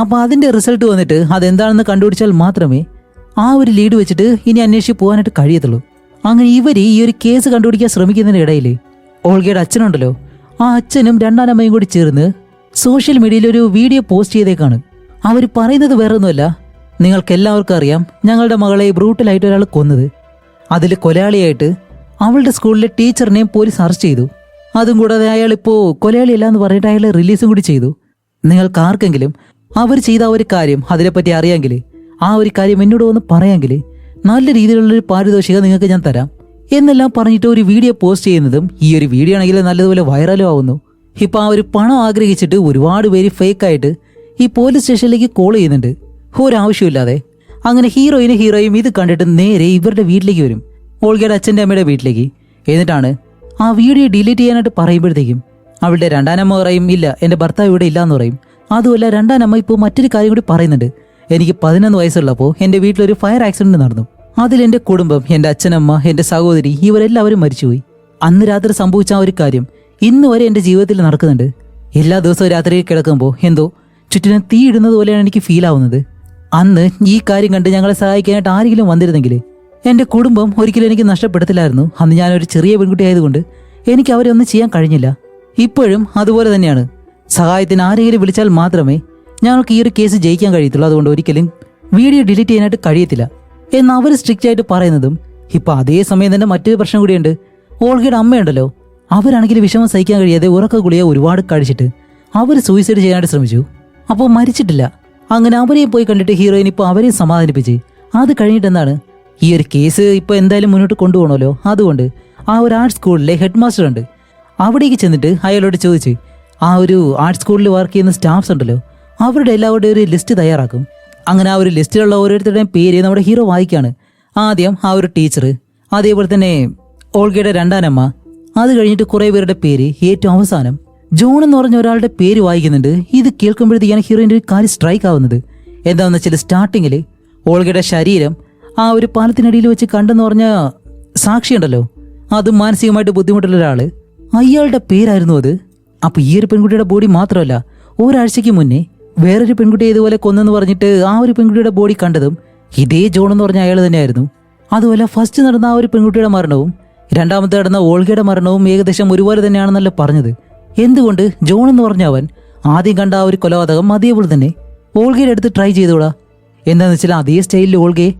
അപ്പോൾ അതിൻ്റെ റിസൾട്ട് വന്നിട്ട് അതെന്താണെന്ന് കണ്ടുപിടിച്ചാൽ മാത്രമേ ആ ഒരു ലീഡ് വെച്ചിട്ട് ഇനി അന്വേഷിച്ച് പോകാനായിട്ട് കഴിയത്തുള്ളൂ. അങ്ങനെ ഇവർ ഈ ഒരു കേസ് കണ്ടുപിടിക്കാൻ ശ്രമിക്കുന്നതിനിടയിൽ ഓൾഗയുടെ അച്ഛനുണ്ടല്ലോ ആ അച്ഛനും രണ്ടാനമ്മയും കൂടി ചേർന്ന് സോഷ്യൽ മീഡിയയിൽ ഒരു വീഡിയോ പോസ്റ്റ് ചെയ്തേക്കാണ്. അവർ പറയുന്നത് വേറൊന്നുമല്ല, നിങ്ങൾക്കെല്ലാവർക്കും അറിയാം ഞങ്ങളുടെ മകളെ ബ്രൂട്ടലായിട്ട് ഒരാൾ കൊന്നത്. അതിൽ കൊലയാളിയായിട്ട് അവളുടെ സ്കൂളിലെ ടീച്ചറിനെയും പോലീസ് അറസ്റ്റ് ചെയ്തു. അതും കൂടാതെ അയാൾ ഇപ്പോൾ കൊലയാളിയല്ല എന്ന് പറഞ്ഞിട്ട് അയാളെ റിലീസും കൂടി ചെയ്തു. നിങ്ങൾക്ക് ആർക്കെങ്കിലും അവർ ചെയ്ത ഒരു കാര്യം അതിനെപ്പറ്റി അറിയാമെങ്കിൽ ആ ഒരു കാര്യം എന്നോട് വന്ന് പറയാമെങ്കിൽ നല്ല രീതിയിലുള്ളൊരു പാരിതോഷികം നിങ്ങൾക്ക് ഞാൻ തരാം എന്നെല്ലാം പറഞ്ഞിട്ട് ഒരു വീഡിയോ പോസ്റ്റ് ചെയ്യുന്നതും ഈ ഒരു വീഡിയോ ആണെങ്കിൽ നല്ലതുപോലെ വൈറലും ആവുന്നു. ഇപ്പം ആ ഒരു പണം ആഗ്രഹിച്ചിട്ട് ഒരുപാട് പേര് ഫേക്കായിട്ട് ഈ പോലീസ് സ്റ്റേഷനിലേക്ക് കോൾ ചെയ്യുന്നുണ്ട് ഒരാവശ്യമില്ലാതെ. അങ്ങനെ ഹീറോയും ഇത് കണ്ടിട്ട് നേരെ ഇവരുടെ വീട്ടിലേക്ക് വരും, ഓൾഗയുടെ അച്ഛൻ്റെ അമ്മയുടെ വീട്ടിലേക്ക്. എന്നിട്ടാണ് ആ വീഡിയോ ഡിലീറ്റ് ചെയ്യാനായിട്ട് പറയുമ്പോഴത്തേക്കും അവളുടെ രണ്ടാനമ്മ പറയും ഇല്ല എൻ്റെ ഭർത്താവ് ഇവിടെ ഇല്ലയെന്ന് പറയും. അതുമല്ല രണ്ടാനമ്മ ഇപ്പോൾ മറ്റൊരു കാര്യം കൂടി പറയുന്നുണ്ട്. എനിക്ക് 11 വയസ്സുള്ളപ്പോൾ എൻ്റെ വീട്ടിലൊരു ഫയർ ആക്സിഡന്റ് നടന്നു. അതിലെൻ്റെ കുടുംബം, എൻ്റെ അച്ഛനമ്മ, എൻ്റെ സഹോദരി ഇവരെല്ലാവരും മരിച്ചുപോയി. അന്ന് രാത്രി സംഭവിച്ച ആ ഒരു കാര്യം ഇന്ന് വരെ എൻ്റെ ജീവിതത്തിൽ നടക്കുന്നുണ്ട്. എല്ലാ ദിവസവും രാത്രി കിടക്കുമ്പോൾ എന്തോ ചുറ്റിനും തീ ഇടുന്നത് പോലെയാണ് എനിക്ക് ഫീൽ ആവുന്നത്. അന്ന് ഈ കാര്യം കണ്ട് ഞങ്ങളെ സഹായിക്കാനായിട്ട് ആരെങ്കിലും വന്നിരുന്നെങ്കിൽ എൻ്റെ കുടുംബം ഒരിക്കലും എനിക്ക് നഷ്ടപ്പെടുത്തില്ലായിരുന്നു. അന്ന് ഞാനൊരു ചെറിയ പെൺകുട്ടി ആയതുകൊണ്ട് എനിക്ക് അവരെ ഒന്നും ചെയ്യാൻ കഴിഞ്ഞില്ല. ഇപ്പോഴും അതുപോലെ തന്നെയാണ്. സഹായത്തിന് ആരെങ്കിലും വിളിച്ചാൽ മാത്രമേ ഞങ്ങൾക്ക് ഈ ഒരു കേസ് ജയിക്കാൻ കഴിയത്തുള്ളൂ. അതുകൊണ്ട് ഒരിക്കലും വീഡിയോ ഡിലീറ്റ് ചെയ്യാനായിട്ട് കഴിയത്തില്ല എന്ന് അവർ സ്ട്രിക്റ്റ് ആയിട്ട് പറയുന്നതും ഇപ്പം അതേ സമയം തന്നെ മറ്റൊരു പ്രശ്നം കൂടിയുണ്ട്. ഓൾഗയുടെ അമ്മയുണ്ടല്ലോ, അവരാണെങ്കിൽ വിഷമം സഹിക്കാൻ കഴിയാതെ ഉറക്ക ഗുളിക ഒരുപാട് കഴിച്ചിട്ട് അവർ സൂയിസൈഡ് ചെയ്യാനായിട്ട് ശ്രമിച്ചു. അപ്പോൾ മരിച്ചിട്ടില്ല. അങ്ങനെ അവരെയും പോയി കണ്ടിട്ട് ഹീറോയിൻ ഇപ്പോൾ അവരെയും സമാധാനിപ്പിച്ച് അത് കഴിഞ്ഞിട്ട് എന്താണ് ഈ ഒരു കേസ് ഇപ്പോൾ എന്തായാലും മുന്നോട്ട് കൊണ്ടുപോകണമല്ലോ. അതുകൊണ്ട് ആ ഒരു ആർട്ട് സ്കൂളിലെ ഹെഡ് മാസ്റ്റർ ഉണ്ട്, അവിടേക്ക് ചെന്നിട്ട് അയാളോട് ചോദിച്ച് ആ ഒരു ആർട്ട് സ്കൂളിൽ വർക്ക് ചെയ്യുന്ന സ്റ്റാഫ്സ് ഉണ്ടല്ലോ അവരുടെ എല്ലാവരുടെയും ഒരു ലിസ്റ്റ് തയ്യാറാക്കും. അങ്ങനെ ആ ഒരു ലിസ്റ്റിലുള്ള ഓരോരുത്തരുടെയും പേര് നമ്മുടെ ഹീറോ വായിക്കാണ്. ആദ്യം ആ ഒരു ടീച്ചർ, അതേപോലെ തന്നെ ഓൾഗയുടെ രണ്ടാനമ്മ, അത് കഴിഞ്ഞിട്ട് കുറേ പേരുടെ പേര്, ഏറ്റവും അവസാനം ജോൺ എന്ന് പറഞ്ഞ ഒരാളുടെ പേര് വായിക്കുന്നുണ്ട്. ഇത് കേൾക്കുമ്പോഴത്തേക്കാണ് ഹീറോയിൻ്റെ ഒരു കാര്യം സ്ട്രൈക്ക് ആവുന്നത്. എന്താണെന്ന് വെച്ചാൽ സ്റ്റാർട്ടിങ്ങിൽ ഓൾഗയുടെ ശരീരം ആ ഒരു പാലത്തിനടിയിൽ വെച്ച് കണ്ടെന്ന് പറഞ്ഞ സാക്ഷിയുണ്ടല്ലോ, അത് മാനസികമായിട്ട് ബുദ്ധിമുട്ടുള്ള ഒരാൾ, അയാളുടെ പേരായിരുന്നു അത്. അപ്പോൾ ഈ ഒരു പെൺകുട്ടിയുടെ ബോഡി മാത്രമല്ല, ഒരാഴ്ചയ്ക്ക് മുന്നേ വേറൊരു പെൺകുട്ടിയെ ഇതുപോലെ കൊന്നെന്ന് പറഞ്ഞിട്ട് ആ ഒരു പെൺകുട്ടിയുടെ ബോഡി കണ്ടതും ഇതേ ജോൺ എന്ന് പറഞ്ഞ അയാൾ തന്നെയായിരുന്നു. അതുപോലെ ഫസ്റ്റ് നടന്ന ആ ഒരു പെൺകുട്ടിയുടെ മരണവും രണ്ടാമത്തെ നടന്ന ഓൾഗയുടെ മരണവും ഏകദേശം ഒരുപോലെ തന്നെയാണെന്നല്ല പറഞ്ഞത്. എന്തുകൊണ്ട് ജോൺ എന്ന് പറഞ്ഞ അവൻ ആദ്യം കണ്ട ആ ഒരു കൊലപാതകം അതേപോലെ തന്നെ ഓൾഗയുടെ അടുത്ത് ട്രൈ ചെയ്തോടാ? എന്താണെന്ന് വെച്ചാൽ അതേ സ്റ്റൈലിൽ ഓൾഗയെ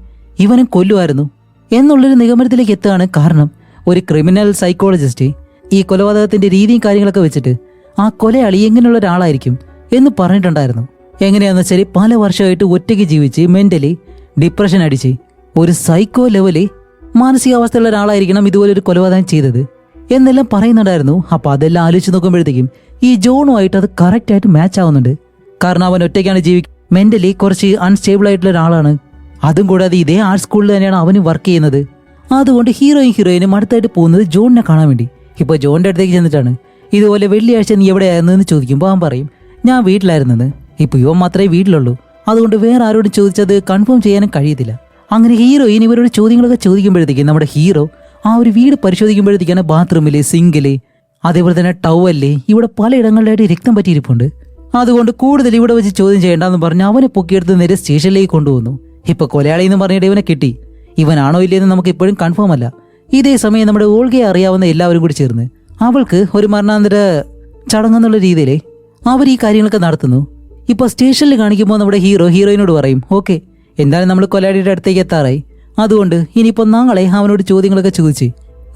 ഇവനും കൊല്ലുമായിരുന്നു എന്നുള്ളൊരു നിഗമനത്തിലേക്ക് എത്തുകയാണ്. കാരണം ഒരു ക്രിമിനൽ സൈക്കോളജിസ്റ്റ് ഈ കൊലപാതകത്തിന്റെ രീതിയും കാര്യങ്ങളൊക്കെ വെച്ചിട്ട് ആ കൊലയാളി എങ്ങനെയുള്ള ഒരാളായിരിക്കും എന്ന് പറഞ്ഞിട്ടുണ്ടായിരുന്നു. എങ്ങനെയാന്ന് വെച്ചാൽ പല വർഷമായിട്ട് ഒറ്റയ്ക്ക് ജീവിച്ച് മെന്റലി ഡിപ്രഷൻ അടിച്ച് ഒരു സൈക്കോ ലെവല് മാനസികാവസ്ഥയുള്ള ഒരാളായിരിക്കണം ഇതുപോലെ ഒരു കൊലപാതകം ചെയ്തത് എന്നെല്ലാം പറയുന്നുണ്ടായിരുന്നു. അപ്പൊ അതെല്ലാം ആലോചിച്ച് നോക്കുമ്പോഴത്തേക്കും ഈ ജോണുമായിട്ട് അത് കറക്റ്റായിട്ട് മാച്ച് ആവുന്നുണ്ട്. കാരണം അവൻ ഒറ്റയ്ക്കാണ് മെന്റലി കുറച്ച് അൺസ്റ്റേബിൾ ആയിട്ടുള്ള ഒരാളാണ്. അതും കൂടാതെ ഇതേ ആർട്ട് സ്കൂളിൽ തന്നെയാണ് അവന് വർക്ക് ചെയ്യുന്നത്. അതുകൊണ്ട് ഹീറോയിനും അടുത്തായിട്ട് പോകുന്നത് ജോണിനെ കാണാൻ വേണ്ടി. ഇപ്പോൾ ജോണിന്റെ അടുത്തേക്ക് ചെന്നിട്ടാണ് ഇതുപോലെ വെള്ളിയാഴ്ച നീ എവിടെയായിരുന്നു എന്ന് ചോദിക്കുമ്പോൾ അവൻ പറയും ഞാൻ വീട്ടിലായിരുന്നെന്ന്. ഇപ്പോൾ ഇവൻ മാത്രമേ വീട്ടിലുള്ളൂ, അതുകൊണ്ട് വേറെ ആരോടും ചോദിച്ചത് കൺഫേം ചെയ്യാനും കഴിയത്തില്ല. അങ്ങനെ ഹീറോയിൻ ഇവരോട് ചോദ്യങ്ങളൊക്കെ ചോദിക്കുമ്പോഴത്തേക്കും നമ്മുടെ ഹീറോ ആ ഒരു വീട് പരിശോധിക്കുമ്പോഴത്തേക്കാണ് ബാത്റൂമില്, സിങ്കില്, അതേപോലെ തന്നെ ടവലില് ഇവിടെ പലയിടങ്ങളിലായിട്ട് രക്തം പറ്റിയിരിപ്പുണ്ട്. അതുകൊണ്ട് കൂടുതൽ ഇവിടെ വെച്ച് ചോദ്യം ചെയ്യേണ്ടെന്ന് പറഞ്ഞ് അവനെ പൊക്കിയെടുത്ത് നേരെ സ്റ്റേഷനിലേക്ക് കൊണ്ടുവന്നു. ഇപ്പൊ കൊലയാളി എന്ന് പറഞ്ഞിട്ട് ഇവനെ കിട്ടി. ഇവനാണോ ഇല്ലയെന്ന് നമുക്ക് ഇപ്പോഴും കൺഫേം അല്ല. ഇതേ സമയം നമ്മുടെ ഓൾഗയെ അറിയാവുന്ന എല്ലാവരും കൂടി ചേർന്ന് അവൾക്ക് ഒരു മരണാന്തര ചടങ്ങെന്നുള്ള രീതിയിൽ അവർ ഈ കാര്യങ്ങളൊക്കെ നടത്തുന്നു. ഇപ്പൊ സ്റ്റേഷനിൽ കാണിക്കുമ്പോൾ നമ്മുടെ ഹീറോയിനോട് പറയും ഓക്കെ എന്തായാലും നമ്മൾ കൊലയാളിയുടെ അടുത്തേക്ക് എത്താറായി, അതുകൊണ്ട് ഇനിയിപ്പോൾ നാളെ അവനോട് ചോദ്യങ്ങളൊക്കെ ചോദിച്ച്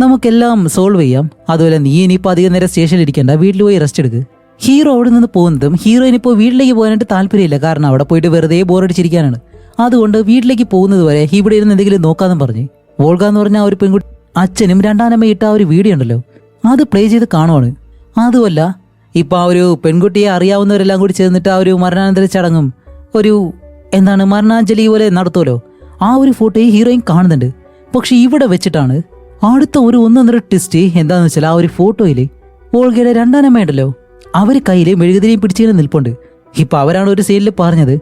നമുക്കെല്ലാം സോൾവ് ചെയ്യാം. അതുപോലെ നീ ഇനിയിപ്പോൾ അധികം നേരം സ്റ്റേഷനിൽ ഇരിക്കേണ്ട, വീട്ടിൽ പോയി റെസ്റ്റ് എടുക്ക്. ഹീറോ അവിടെ നിന്ന് പോകുന്നതും ഹീറോയിനിപ്പോൾ വീട്ടിലേക്ക് പോകാനായിട്ട് താല്പര്യമില്ല. കാരണം അവിടെ പോയിട്ട് വെറുതെ ബോറടിച്ചിരിക്കാനാണ്. അതുകൊണ്ട് വീട്ടിലേക്ക് പോകുന്നത് വരെ ഇവിടെ ഇരുന്ന് എന്തെങ്കിലും നോക്കാന്നും പറഞ്ഞ് വോൾഗ എന്ന് പറഞ്ഞ ആ ഒരു പെൺകുട്ടി അച്ഛനും രണ്ടാനമ്മ ഇട്ട ആ ഒരു വീഡിയോ ഉണ്ടല്ലോ അത് പ്ലേ ചെയ്ത് കാണുവാണ്. അതുമല്ല ഇപ്പൊ ആ ഒരു പെൺകുട്ടിയെ അറിയാവുന്നവരെല്ലാം കൂടി ചേർന്നിട്ട് ആ ഒരു മരണാനന്തര ചടങ്ങും ഒരു മരണാഞ്ജലി പോലെ നടത്തുമല്ലോ, ആ ഒരു ഫോട്ടോയെ ഹീറോയിൻ കാണുന്നുണ്ട്. പക്ഷെ ഇവിടെ വെച്ചിട്ടാണ് അടുത്ത ഒരു ഒന്നൊന്നര ട്വിസ്റ്റ്. എന്താന്ന് വെച്ചാൽ ആ ഒരു ഫോട്ടോയില് വോൾഗയുടെ രണ്ടാനമ്മയുണ്ടല്ലോ അവര് കയ്യില് മെഴുകുതിരിയും പിടിച്ചിങ്ങനെ നിൽപ്പുണ്ട്. ഇപ്പൊ അവരാണ് ഒരു സീനിൽ പറഞ്ഞത്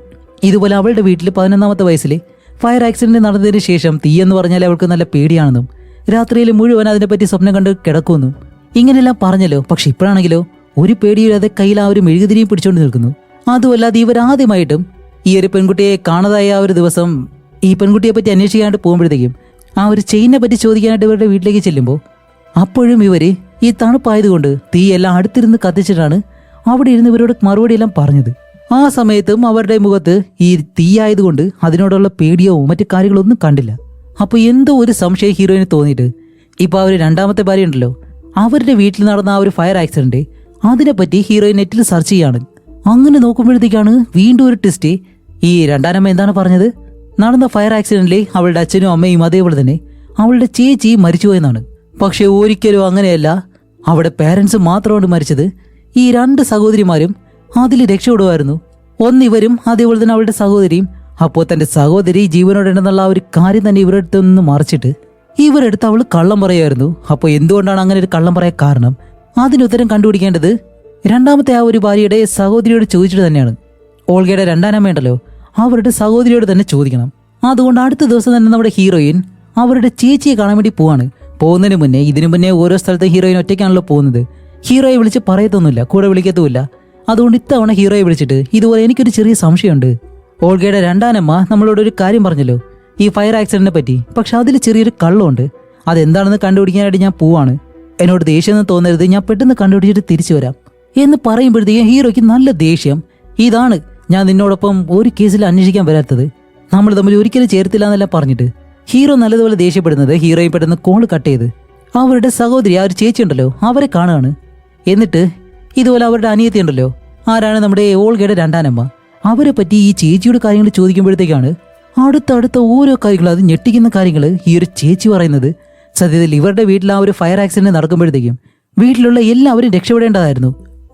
ഇതുപോലെ അവളുടെ വീട്ടിൽ 11ാമത്തെ വയസ്സിൽ ഫയർ ആക്സിഡന്റ് നടന്നതിന് ശേഷം തീയെന്ന് പറഞ്ഞാൽ അവൾക്ക് നല്ല പേടിയാണെന്നും രാത്രിയിൽ മുഴുവൻ അതിനെപ്പറ്റി സ്വപ്നം കണ്ട് കിടക്കുമെന്നും ഇങ്ങനെയെല്ലാം പറഞ്ഞല്ലോ. പക്ഷെ ഇപ്പോഴാണെങ്കിലോ ഒരു പേടിയില്ലാതെ കയ്യിൽ ആ ഒരു മെഴുകുതിരിയും പിടിച്ചുകൊണ്ട് നിൽക്കുന്നു. അതുമല്ലാതെ ഇവരാദ്യമായിട്ടും ഈ ഒരു പെൺകുട്ടിയെ കാണാതായ ആ ഒരു ദിവസം ഈ പെൺകുട്ടിയെ പറ്റി അന്വേഷിക്കാനായിട്ട് പോകുമ്പോഴത്തേക്കും ആ ഒരു ചെയിനെ പറ്റി ചോദിക്കാനായിട്ട് ഇവരുടെ വീട്ടിലേക്ക് ചെല്ലുമ്പോൾ അപ്പോഴും ഇവര് ഈ തണുപ്പായതുകൊണ്ട് തീയെല്ലാം അടുത്തിരുന്ന് കത്തിച്ചിട്ടാണ് അവിടെ ഇരുന്ന് ഇവരോട് മറുപടിയെല്ലാം പറഞ്ഞത്. ആ സമയത്തും അവരുടെ മുഖത്ത് ഈ തീയായതുകൊണ്ട് അതിനോടുള്ള പേടിയോ മറ്റു കാര്യങ്ങളൊന്നും കണ്ടില്ല. അപ്പൊ എന്തോ ഒരു സംശയം ഹീറോയിന് തോന്നിയിട്ട് ഇപ്പൊ അവര് രണ്ടാമത്തെ ഭാര്യ ഉണ്ടല്ലോ അവരുടെ വീട്ടിൽ നടന്ന ആ ഒരു ഫയർ ആക്സിഡന്റ് അതിനെപ്പറ്റി ഹീറോയിൻ നെറ്റിൽ സെർച്ച് ചെയ്യാണ്. അങ്ങനെ നോക്കുമ്പോഴത്തേക്കാണ് വീണ്ടും ഒരു ട്വിസ്റ്റ്. ഈ രണ്ടാനമ്മ എന്താണ് പറഞ്ഞത്, നടന്ന ഫയർ ആക്സിഡന്റിൽ അവളുടെ അച്ഛനും അമ്മയും അതേപോലെ തന്നെ അവളുടെ ചേച്ചി മരിച്ചുപോയെന്നാണ്. പക്ഷെ ഒരിക്കലും അങ്ങനെയല്ല, അവിടെ പേരൻസ് മാത്രമാണ് മരിച്ചത്. ഈ 2 സഹോദരിമാരും അതിൽ രക്ഷപ്പെടുമായിരുന്നു. ഒന്നിവരും അതേപോലെ തന്നെ അവളുടെ സഹോദരിയും. അപ്പോൾ തന്റെ സഹോദരി ജീവനോടെന്നുള്ള ആ ഒരു കാര്യം തന്നെ ഇവരുടെ അടുത്ത് നിന്ന് മറിച്ചിട്ട് ഇവരെടുത്ത് അവൾ കള്ളം പറയുമായിരുന്നു. അപ്പോൾ എന്തുകൊണ്ടാണ് അങ്ങനെ ഒരു കള്ളം പറയാൻ കാരണം, അതിനുത്തരം കണ്ടുപിടിക്കേണ്ടത് രണ്ടാമത്തെ ആ ഒരു ഭാര്യയുടെ സഹോദരിയോട് ചോദിച്ചിട്ട് തന്നെയാണ്. ഓൾഗയുടെ രണ്ടാനമ്മയുണ്ടല്ലോ അവരുടെ സഹോദരിയോട് തന്നെ ചോദിക്കണം. അതുകൊണ്ട് അടുത്ത ദിവസം തന്നെ നമ്മുടെ ഹീറോയിൻ അവരുടെ ചേച്ചിയെ കാണാൻ വേണ്ടി പോവാണ്. പോകുന്നതിന് ഇതിനു മുന്നേ ഓരോ സ്ഥലത്ത് ഹീറോയിൻ ഒറ്റയ്ക്കാണല്ലോ പോകുന്നത്. ഹീറോയെ വിളിച്ച് പറയത്തൊന്നുമില്ല, കൂടെ വിളിക്കത്തുമില്ല. അതുകൊണ്ട് ഇത്തവണ ഹീറോയെ വിളിച്ചിട്ട് ഇതുപോലെ എനിക്കൊരു ചെറിയ സംശയമുണ്ട്, ഓൾഗയുടെ രണ്ടാനമ്മ നമ്മളോട് ഒരു കാര്യം പറഞ്ഞല്ലോ ഈ ഫയർ ആക്സിഡന്റിനെ പറ്റി, പക്ഷെ അതിൽ ചെറിയൊരു കള്ളമുണ്ട്, അതെന്താണെന്ന് കണ്ടുപിടിക്കാനായിട്ട് ഞാൻ പോവാണ്. എന്നോട് ദേഷ്യമൊന്നും തോന്നരുത്, ഞാൻ പെട്ടെന്ന് കണ്ടുപിടിച്ചിട്ട് തിരിച്ചു വരാം എന്ന് പറയുമ്പോഴത്തേക്കും ഹീറോയ്ക്ക് നല്ല ദേഷ്യം. ഇതാണ് ഞാൻ നിന്നോടൊപ്പം ഒരു കേസിൽ അന്വേഷിക്കാൻ വരാത്തത്, നമ്മൾ തമ്മിൽ ഒരിക്കലും ചേർത്തില്ല എന്നെല്ലാം പറഞ്ഞിട്ട് ഹീറോ നല്ലതുപോലെ ദേഷ്യപ്പെടുന്നത് ഹീറോയും പെട്ടെന്ന് കോൾ കട്ട് ചെയ്ത് അവരുടെ സഹോദരി ആ ഒരു ചേച്ചി ഉണ്ടല്ലോ അവരെ കാണുകയാണ്. എന്നിട്ട് ഇതുപോലെ അവരുടെ അനിയത്തി ഉണ്ടല്ലോ ആരാണ് നമ്മുടെ ഓൾഗയുടെ രണ്ടാനമ്മ, അവരെ പറ്റി ഈ ചേച്ചിയുടെ കാര്യങ്ങൾ ചോദിക്കുമ്പോഴത്തേക്കാണ് അടുത്തടുത്ത ഓരോ കാര്യങ്ങൾ അത് ഞെട്ടിക്കുന്ന കാര്യങ്ങൾ ഈ ഒരു ചേച്ചി പറയുന്നത്. സത്യത്തിൽ ഇവരുടെ വീട്ടിൽ ആ ഒരു ഫയർ ആക്സിഡന്റ് നടക്കുമ്പോഴത്തേക്കും വീട്ടിലുള്ള എല്ലാവരും രക്ഷപ്പെടേണ്ടതായിരുന്നു.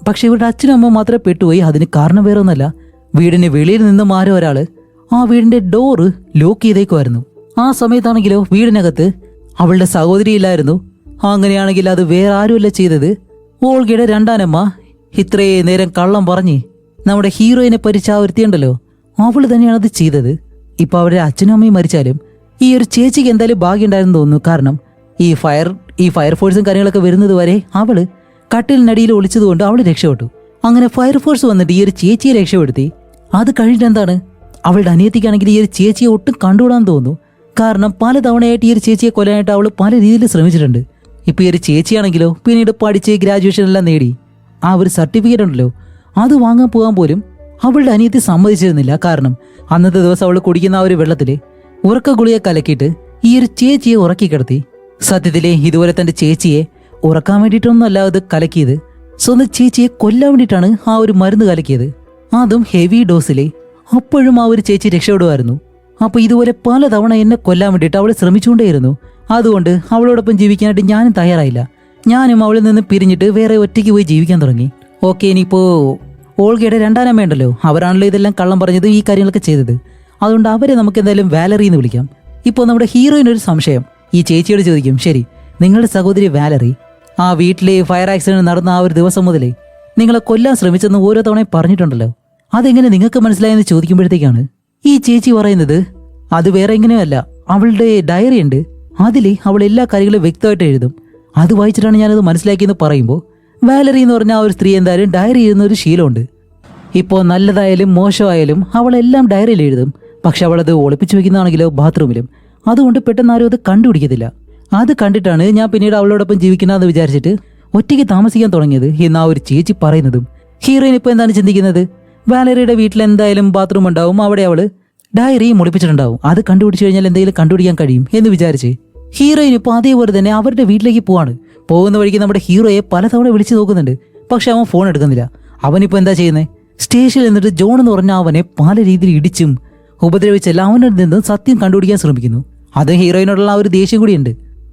പക്ഷെ ഇവരുടെ അച്ഛനും അമ്മ മാത്രമേ പെട്ടുപോയി. അതിന് കാരണം വേറെ ഒന്നല്ല, വീടിന് വെളിയിൽ നിന്നും ആരോ ഒരാള് ആ വീടിന്റെ ഡോറ് ലോക്ക് ചെയ്തേക്കുമായിരുന്നു. ആ സമയത്താണെങ്കിലോ വീടിനകത്ത് അവളുടെ സഹോദരി ഇല്ലായിരുന്നു. അങ്ങനെയാണെങ്കിൽ അത് വേറെ ആരുമല്ല ചെയ്തത്, ഓൾഗയുടെ രണ്ടാനമ്മ ഇത്രേ നേരം കള്ളം പറഞ്ഞ് നമ്മുടെ ഹീറോയിനെ പരിചാവരുത്തിയുണ്ടല്ലോ അവള് തന്നെയാണ് അത് ചെയ്തത്. ഇപ്പൊ അവരുടെ അച്ഛനും അമ്മയും മരിച്ചാലും ഈ ഒരു ചേച്ചിക്ക് എന്തായാലും ഭാഗ്യം ഉണ്ടായിരുന്നു തോന്നുന്നു. കാരണം ഈ ഫയർഫോഴ്സും കാര്യങ്ങളൊക്കെ വരുന്നത് വരെ അവള് കട്ടിലിനടിയിൽ ഒളിച്ചതുകൊണ്ട് അവള് രക്ഷപ്പെട്ടു. അങ്ങനെ ഫയർഫോഴ്സ് വന്നിട്ട് ഈ ഒരു ചേച്ചിയെ രക്ഷപ്പെടുത്തി. അത് കഴിഞ്ഞിട്ട് എന്താണ്, അവളുടെ അനിയത്തിക്കാണെങ്കിൽ ഈ ഒരു ചേച്ചിയെ ഒട്ടും കണ്ടുകൂടാൻ തോന്നുന്നു. കാരണം പല തവണയായിട്ട് ഈ ഒരു ചേച്ചിയെ കൊല്ലാനായിട്ട് അവൾ പല രീതിയിൽ ശ്രമിച്ചിട്ടുണ്ട്. ഇപ്പൊ ഈ ഒരു ചേച്ചിയാണെങ്കിലോ പിന്നീട് പഠിച്ച് ഗ്രാജുവേഷൻ എല്ലാം നേടി ആ ഒരു സർട്ടിഫിക്കറ്റ് ഉണ്ടല്ലോ അത് വാങ്ങാൻ പോകാൻ പോലും അവളുടെ അനിയത്തി സമ്മതിച്ചിരുന്നില്ല. കാരണം അന്നത്തെ ദിവസം അവൾ കുടിക്കുന്ന ആ ഒരു വെള്ളത്തില് ഉറക്ക ഗുളിയെ കലക്കിയിട്ട് ഈ ഒരു ചേച്ചിയെ ഉറക്കി കിടത്തി. സത്യത്തിലെ ഇതുപോലെ തന്റെ ചേച്ചിയെ ഉറക്കാൻ വേണ്ടിയിട്ടൊന്നുമല്ല അത് കലക്കിയത്, സ്വന്തം ചേച്ചിയെ കൊല്ലാൻ വേണ്ടിയിട്ടാണ് ആ ഒരു മരുന്ന് കലക്കിയത്, അതും ഹെവി ഡോസിലെ. അപ്പോഴും ആ ഒരു ചേച്ചി രക്ഷപ്പെടുമായിരുന്നു. അപ്പൊ ഇതുപോലെ പലതവണ എന്നെ കൊല്ലാൻ വേണ്ടിയിട്ട് അവൾ ശ്രമിച്ചുകൊണ്ടേയിരുന്നു. അതുകൊണ്ട് അവളോടൊപ്പം ജീവിക്കാനായിട്ട് ഞാനും തയ്യാറായില്ല. ഞാനും അവളിൽ നിന്ന് പിരിഞ്ഞിട്ട് വേറെ ഒറ്റയ്ക്ക് പോയി ജീവിക്കാൻ തുടങ്ങി. ഓക്കെ, ഇനിയിപ്പോ ഓൾഗയുടെ രണ്ടാനമ്മയുണ്ടല്ലോ, അവരാണല്ലോ ഇതെല്ലാം കള്ളം പറഞ്ഞത്, ഈ കാര്യങ്ങളൊക്കെ ചെയ്തത്. അതുകൊണ്ട് അവരെ നമുക്ക് എന്തായാലും വാലറി എന്ന് വിളിക്കാം. ഇപ്പോൾ നമ്മുടെ ഹീറോയിനൊരു സംശയം. ഈ ചേച്ചിയോട് ചോദിക്കും, ശരി, നിങ്ങളുടെ സഹോദരി വാലറി ആ വീട്ടിലെ ഫയർ ആക്സിഡന്റ് നടന്ന ആ ഒരു ദിവസം മുതലേ നിങ്ങളെ കൊല്ലാൻ ശ്രമിച്ചെന്ന് ഓരോ തവണയും പറഞ്ഞിട്ടുണ്ടല്ലോ, അതെങ്ങനെ നിങ്ങൾക്ക് മനസ്സിലായെന്ന് ചോദിക്കുമ്പോഴത്തേക്കാണ് ഈ ചേച്ചി പറയുന്നത്, അത് വേറെ എങ്ങനെയല്ല, അവളുടെ ഡയറി ഉണ്ട്, അതിൽ അവൾ എല്ലാ കാര്യങ്ങളും വ്യക്തമായിട്ട് എഴുതും, അത് വായിച്ചിട്ടാണ് ഞാനത് മനസ്സിലാക്കിയെന്ന് പറയുമ്പോൾ വാലറി എന്ന് പറഞ്ഞ ആ ഒരു സ്ത്രീ എന്തായാലും ഡയറി എഴുതുന്ന ഒരു ശീലമുണ്ട്. ഇപ്പോൾ നല്ലതായാലും മോശമായാലും അവളെല്ലാം ഡയറിയിൽ എഴുതും. പക്ഷെ അവളത് ഒളിപ്പിച്ചു വെക്കുന്നതാണെങ്കിലോ ബാത്റൂമിലും. അതുകൊണ്ട് പെട്ടെന്ന് ആരും അത് കണ്ടുപിടിക്കത്തില്ല. അത് കണ്ടിട്ടാണ് ഞാൻ പിന്നീട് അവളോടൊപ്പം ജീവിക്കണമെന്ന് വിചാരിച്ചിട്ട് ഒറ്റയ്ക്ക് താമസിക്കാൻ തുടങ്ങിയത് എന്ന് ആ ഒരു ചേച്ചി പറയുന്നതും ഹീറോയിൻ ഇപ്പോൾ എന്താണ് ചിന്തിക്കുന്നത്, വാലറിയുടെ വീട്ടിൽ എന്തായാലും ബാത്റൂം ഉണ്ടാവും, അവിടെ അവള് ഡയറി ഒളിപ്പിച്ചിട്ടുണ്ടാവും, അത് കണ്ടുപിടിച്ചു കഴിഞ്ഞാൽ എന്തെങ്കിലും കണ്ടുപിടിക്കാൻ കഴിയും എന്ന് വിചാരിച്ച് ഹീറോയിൻ ഇപ്പോൾ അതേപോലെ തന്നെ അവരുടെ വീട്ടിലേക്ക് പോവാണ്. പോകുന്ന വഴിക്ക് നമ്മുടെ ഹീറോയെ പലതവണ വിളിച്ചു നോക്കുന്നുണ്ട്. പക്ഷെ അവൻ ഫോൺ എടുക്കുന്നില്ല. അവനിപ്പോൾ എന്താ ചെയ്യുന്നത്, സ്റ്റേഷനിൽ നിന്നിട്ട് ജോൺ എന്ന് പറഞ്ഞ അവനെ പല രീതിയിൽ ഇടിച്ചും ഉപദ്രവിച്ചല്ല അവനിൽ നിന്ന് സത്യം കണ്ടുപിടിക്കാൻ ശ്രമിക്കുന്നു. അത് ഹീറോയിനോടുള്ള ആ ഒരു ദേഷ്യം കൂടിയുണ്ട്.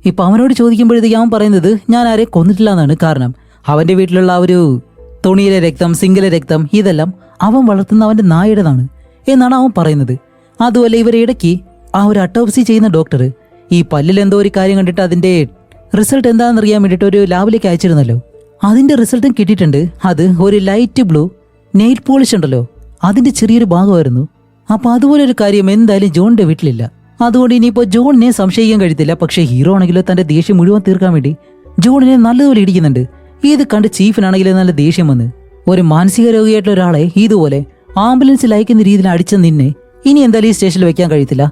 ഇപ്പൊ അവനോട് ചോദിക്കുമ്പോഴത്തേക്ക് അവൻ പറയുന്നത് ഞാൻ ആരെയും കൊന്നിട്ടില്ല എന്നാണ്. കാരണം അവന്റെ വീട്ടിലുള്ള ആ ഒരു തുണിയിലെ രക്തം, സിംഗിലെ രക്തം, ഇതെല്ലാം അവൻ വളർത്തുന്ന അവന്റെ നായുടേതാണ് എന്നാണ് അവൻ പറയുന്നത്. അതുപോലെ ഇവരെ ഇടയ്ക്ക് ആ ഒരു അട്ടോപ്സി ചെയ്യുന്ന ഡോക്ടർ ഈ പല്ലിൽ എന്തോ ഒരു കാര്യം കണ്ടിട്ട് അതിന്റെ റിസൾട്ട് എന്താണെന്ന് അറിയാൻ വേണ്ടിയിട്ട് ഒരു ലാബിലേക്ക് അയച്ചിരുന്നല്ലോ. അതിന്റെ റിസൾട്ടും കിട്ടിയിട്ടുണ്ട്. അത് ഒരു ലൈറ്റ് ബ്ലൂ നെയിൽ പോളിഷ് ഉണ്ടല്ലോ, അതിന്റെ ചെറിയൊരു ഭാഗമായിരുന്നു. അപ്പൊ അതുപോലെ ഒരു കാര്യം എന്തായാലും ജോണിന്റെ വീട്ടിലില്ല. അതുകൊണ്ട് ഇനിയിപ്പോ ജോണിനെ സംശയിക്കാൻ കഴിയത്തില്ല. പക്ഷേ ഹീറോ ആണെങ്കിലോ തന്റെ ദേഷ്യം മുഴുവൻ തീർക്കാൻ വേണ്ടി ജോണിനെ നല്ലതുപോലെ ഇടിക്കുന്നുണ്ട്. ഇത് കണ്ട് ചീഫിനാണെങ്കിലും നല്ല ദേഷ്യം വന്ന്, ഒരു മാനസിക രോഗിയായിട്ടുള്ള ഒരാളെ ഇതുപോലെ ആംബുലൻസിൽ അയക്കുന്ന രീതിയിൽ അടിച്ച നിന്നെ ഇനി എന്തായാലും ഈ സ്റ്റേഷനിൽ വെക്കാൻ കഴിയത്തില്ല,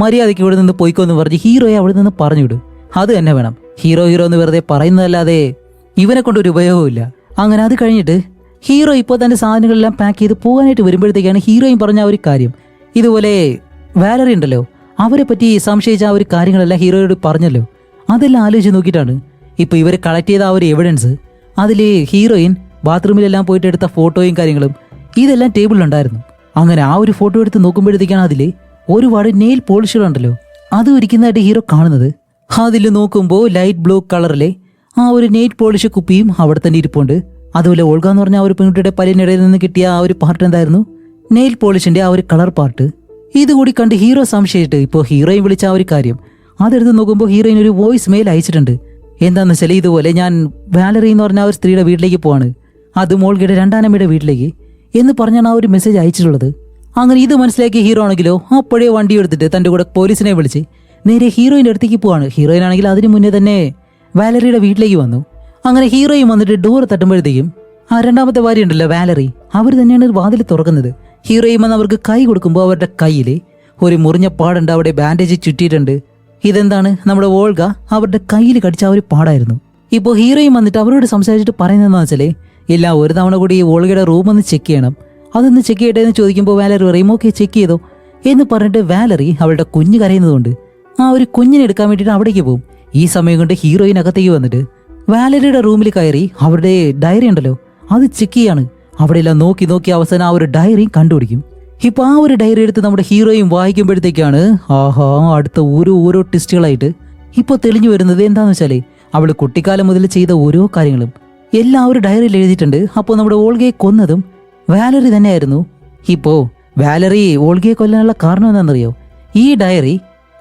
മര്യാദയ്ക്ക് ഇവിടെ നിന്ന് പോയിക്കോന്ന് പറഞ്ഞ് ഹീറോയെ അവിടെ നിന്ന് പറഞ്ഞുവിടും. അത് തന്നെ വേണം. ഹീറോ എന്ന് വെറുതെ പറയുന്നതല്ലാതെ ഇവനെ കൊണ്ടൊരു ഉപയോഗമില്ല. അങ്ങനെ അത് കഴിഞ്ഞിട്ട് ഹീറോ ഇപ്പോൾ തന്റെ സാധനങ്ങളെല്ലാം പാക്ക് ചെയ്ത് പോകാനായിട്ട് വരുമ്പോഴത്തേക്കാണ് ഹീറോയും പറഞ്ഞ ആ ഒരു കാര്യം, ഇതുപോലെ വാലറി ഉണ്ടല്ലോ, അവരെ പറ്റി സംശയിച്ച ആ ഒരു കാര്യങ്ങളെല്ലാം ഹീറോയോട് പറഞ്ഞല്ലോ. അതെല്ലാം ആലോചിച്ച് നോക്കിയിട്ടാണ് ഇപ്പൊ ഇവർ കളക്ട് ചെയ്ത ആ ഒരു എവിഡൻസ്, അതിൽ ഹീറോയിൻ ബാത്റൂമിലെല്ലാം പോയിട്ട് എടുത്ത ഫോട്ടോയും കാര്യങ്ങളും ഇതെല്ലാം ടേബിളിലുണ്ടായിരുന്നു. അങ്ങനെ ആ ഒരു ഫോട്ടോ എടുത്ത് നോക്കുമ്പോഴത്തേക്കാണ് അതിൽ ഒരുപാട് നെയിൽ പോളിഷുകളുണ്ടല്ലോ, അത് ഇരിക്കുന്നതായിട്ട് ഹീറോ കാണുന്നത്. അതിൽ നോക്കുമ്പോൾ ലൈറ്റ് ബ്ലൂ കളറിലെ ആ ഒരു നെയിൽ പോളിഷ് കുപ്പിയും അവിടെ തന്നെ ഇരിപ്പുണ്ട്. അതുപോലെ ഓൾഗ എന്ന് പറഞ്ഞ ആ ഒരു പെൺകുട്ടിയുടെ പല്ലിനിടയിൽ നിന്ന് കിട്ടിയ ആ ഒരു പാർട്ട് എന്തായിരുന്നു, നെയിൽ പോളിഷിന്റെ ആ ഒരു കളർ പാർട്ട്. ഇതുകൂടി കണ്ട് ഹീറോ സംശയിച്ചിട്ട് ഇപ്പോൾ ഹീറോയിൻ വിളിച്ച ആ ഒരു കാര്യം അതെടുത്ത് നോക്കുമ്പോൾ ഹീറോയിൻ ഒരു വോയിസ് മെയിൽ അയച്ചിട്ടുണ്ട്. എന്താന്ന് വെച്ചാൽ ഇതുപോലെ ഞാൻ വാലറി എന്ന് പറഞ്ഞ ആ ഒരു സ്ത്രീയുടെ വീട്ടിലേക്ക് പോവാണ്, അത് മോൾഗയുടെ രണ്ടാനമ്മയുടെ വീട്ടിലേക്ക് എന്ന് പറഞ്ഞാണ് ആ ഒരു മെസ്സേജ് അയച്ചിട്ടുള്ളത്. അങ്ങനെ ഇത് മനസ്സിലാക്കിയ ഹീറോ ആണെങ്കിലോ അപ്പോഴേ വണ്ടി എടുത്തിട്ട് തന്റെ കൂടെ പോലീസിനെ വിളിച്ച് നേരെ ഹീറോയിൻ്റെ അടുത്തേക്ക് പോവാണ്. ഹീറോയിൻ ആണെങ്കിൽ അതിന് മുന്നേ തന്നെ വാലറിയുടെ വീട്ടിലേക്ക് വന്നു. അങ്ങനെ ഹീറോയിൻ വന്നിട്ട് ഡോർ തട്ടുമ്പോഴത്തേക്കും ആ രണ്ടാമത്തെ ഭാര്യ ഉണ്ടല്ലോ വാലറി, അവർ തന്നെയാണ് വാതിൽ തുറക്കുന്നത്. ഹീറോയിൻ വന്ന് അവർക്ക് കൈ കൊടുക്കുമ്പോൾ അവരുടെ കയ്യിൽ ഒരു മുറിഞ്ഞ പാടുണ്ട്, അവിടെ ബാൻഡേജ് ചുറ്റിയിട്ടുണ്ട്. ഇതെന്താണ്, നമ്മുടെ ഓൾഗ അവരുടെ കയ്യിൽ കടിച്ച ആ ഒരു പാടായിരുന്നു. ഇപ്പോൾ ഹീറോയിൻ വന്നിട്ട് അവരോട് സംസാരിച്ചിട്ട് പറയുന്നതെന്ന് വെച്ചാൽ ഇല്ല, ഒരു തവണ കൂടി ഓൾഗയുടെ റൂം ഒന്ന് ചെക്ക് ചെയ്യണം, അതൊന്ന് ചെക്ക് ചെയ്യട്ടെ എന്ന് ചോദിക്കുമ്പോൾ വാലറി പറയും ഓക്കെ ചെക്ക് ചെയ്തോ എന്ന് പറഞ്ഞിട്ട് വാലറി അവളുടെ കുഞ്ഞ് കരയുന്നതുകൊണ്ട് ആ ഒരു കുഞ്ഞിനെ എടുക്കാൻ വേണ്ടിയിട്ട് അവിടേക്ക് പോകും. ഈ സമയം കൊണ്ട് ഹീറോയിൻ അകത്തേക്ക് വന്നിട്ട് വാലറിയുടെ റൂമിൽ കയറി അവരുടെ ഡയറി ഉണ്ടല്ലോ അത് ചെക്ക് ചെയ്യാണ്. അവിടെയെല്ലാം നോക്കി നോക്കി അവസാനം ആ ഒരു ഡയറിയും കണ്ടുപിടിക്കും. ഇപ്പൊ ആ ഒരു ഡയറി എടുത്ത് നമ്മുടെ ഹീറോയും വായിക്കുമ്പോഴത്തേക്കാണ് ആഹാ അടുത്ത ഓരോ ടെസ്റ്റുകളായിട്ട് ഇപ്പോൾ തെളിഞ്ഞു വരുന്നത്. എന്താന്ന് വെച്ചാല് അവള് കുട്ടിക്കാലം മുതൽ ചെയ്ത ഓരോ കാര്യങ്ങളും എല്ലാം ഒരു ഡയറിയിൽ എഴുതിയിട്ടുണ്ട്. അപ്പോൾ നമ്മുടെ ഓൾഗയെ കൊന്നതും വാലറി തന്നെയായിരുന്നു. ഇപ്പോ വാലറി ഓൾഗയെ കൊല്ലാനുള്ള കാരണം എന്താണെന്നറിയോ, ഈ ഡയറി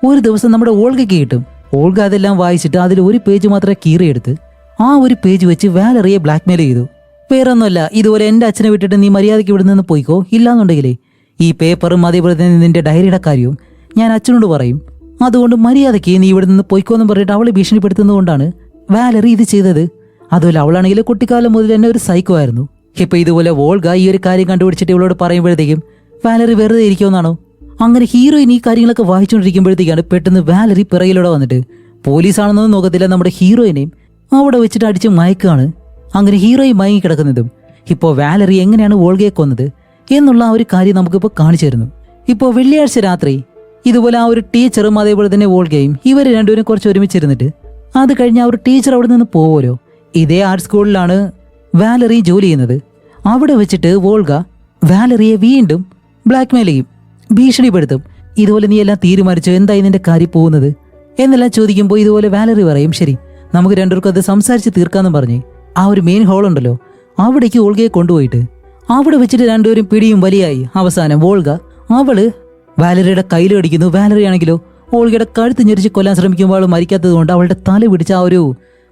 ഒരു ദിവസം നമ്മുടെ ഓൾഗയ്ക്ക് കിട്ടും. ഓൾഗ അതെല്ലാം വായിച്ചിട്ട് അതിൽ ഒരു പേജ് മാത്രമേ കീറിയെടുത്ത് ആ ഒരു പേജ് വെച്ച് വാലറിയെ ബ്ലാക്ക്മെയിൽ ചെയ്തു. വേറൊന്നുമല്ല, ഇതുപോലെ എൻ്റെ അച്ഛനെ വിട്ടിട്ട് നീ മര്യാദയ്ക്ക് ഇവിടെ നിന്ന് പോയിക്കോ, ഇല്ലാന്നുണ്ടെങ്കിലേ ഈ പേപ്പറും അതേപോലെ തന്നെ നിന്റെ ഡയറിയുടെ കാര്യവും ഞാൻ അച്ഛനോട് പറയും, അതുകൊണ്ട് മര്യാദയ്ക്ക് നീ ഇവിടെ നിന്ന് പോയിക്കോന്നും പറഞ്ഞിട്ട് അവളെ ഭീഷണിപ്പെടുത്തുന്നതുകൊണ്ടാണ് വാലറി ഇത് ചെയ്തത്. അതുപോലെ അവളാണെങ്കിൽ കുട്ടിക്കാലം മുതൽ തന്നെ ഒരു സൈക്കോ ആയിരുന്നു. ഇപ്പൊ ഇതുപോലെ ഓൾഗ ഈ ഒരു കാര്യം കണ്ടുപിടിച്ചിട്ട് ഇവളോട് പറയുമ്പോഴത്തേക്കും വാലറി വെറുതെ ഇരിക്കുമെന്നാണോ? അങ്ങനെ ഹീറോയിൻ ഈ കാര്യങ്ങളൊക്കെ വായിച്ചുകൊണ്ടിരിക്കുമ്പോഴത്തേക്കാണ് പെട്ടെന്ന് വാലറി പിറകിലൂടെ വന്നിട്ട് പോലീസാണെന്നൊന്നും നോക്കത്തില്ല നമ്മുടെ ഹീറോയിനെയും അവിടെ വെച്ചിട്ട് അടിച്ച് മയക്കുകയാണ്. അങ്ങനെ ഹീറോയിൻ മയങ്ങി കിടക്കുന്നതും ഇപ്പോൾ വാലറി എങ്ങനെയാണ് ഓൾഗയെ കൊന്നത് എന്നുള്ള ആ ഒരു കാര്യം നമുക്കിപ്പോൾ കാണിച്ചു തരുന്നു. ഇപ്പോൾ വെള്ളിയാഴ്ച രാത്രി ഇതുപോലെ ആ ഒരു ടീച്ചറും അതേപോലെ തന്നെ ഓൾഗയും ഇവർ രണ്ടുപേരും കുറച്ച് ഒരുമിച്ചിരുന്നിട്ട് അത് കഴിഞ്ഞ് ആ ഒരു ടീച്ചർ അവിടെ നിന്ന് പോവുമല്ലോ. ഇതേ ആർട്ട് സ്കൂളിലാണ് വാലറി ജോലി ചെയ്യുന്നത്. അവിടെ വെച്ചിട്ട് വോൾഗ വാലറിയെ വീണ്ടും ബ്ലാക്ക്മെയിൽ ചെയ്യും, ഭീഷണിപ്പെടുത്തും. ഇതുപോലെ നീ എല്ലാം തീരുമാനിച്ചോ, എന്തായി നിന്റെ കാര്യം പോകുന്നത് എന്നെല്ലാം ചോദിക്കുമ്പോൾ ഇതുപോലെ വാലറി പറയും, ശരി നമുക്ക് രണ്ടുപേർക്കും അത് സംസാരിച്ച് തീർക്കാമെന്ന് പറഞ്ഞ് ആ ഒരു മെയിൻ ഹോൾ ഉണ്ടല്ലോ അവിടേക്ക് വോൾഗയെ കൊണ്ടുപോയിട്ട് അവിടെ വെച്ചിട്ട് രണ്ടുപേരും പിടിയും വലിയായി. അവസാനം വോൾഗ അവള് വാലറിയുടെ കയ്യിൽ അടിക്കുന്നു. വാലറി ആണെങ്കിലോ വോൾഗയുടെ കഴുത്ത് ഞെരിച്ച് കൊല്ലാൻ ശ്രമിക്കുമ്പോൾ അവൾ മരിക്കാത്തത് കൊണ്ട് അവളുടെ തല പിടിച്ച ആ ഒരു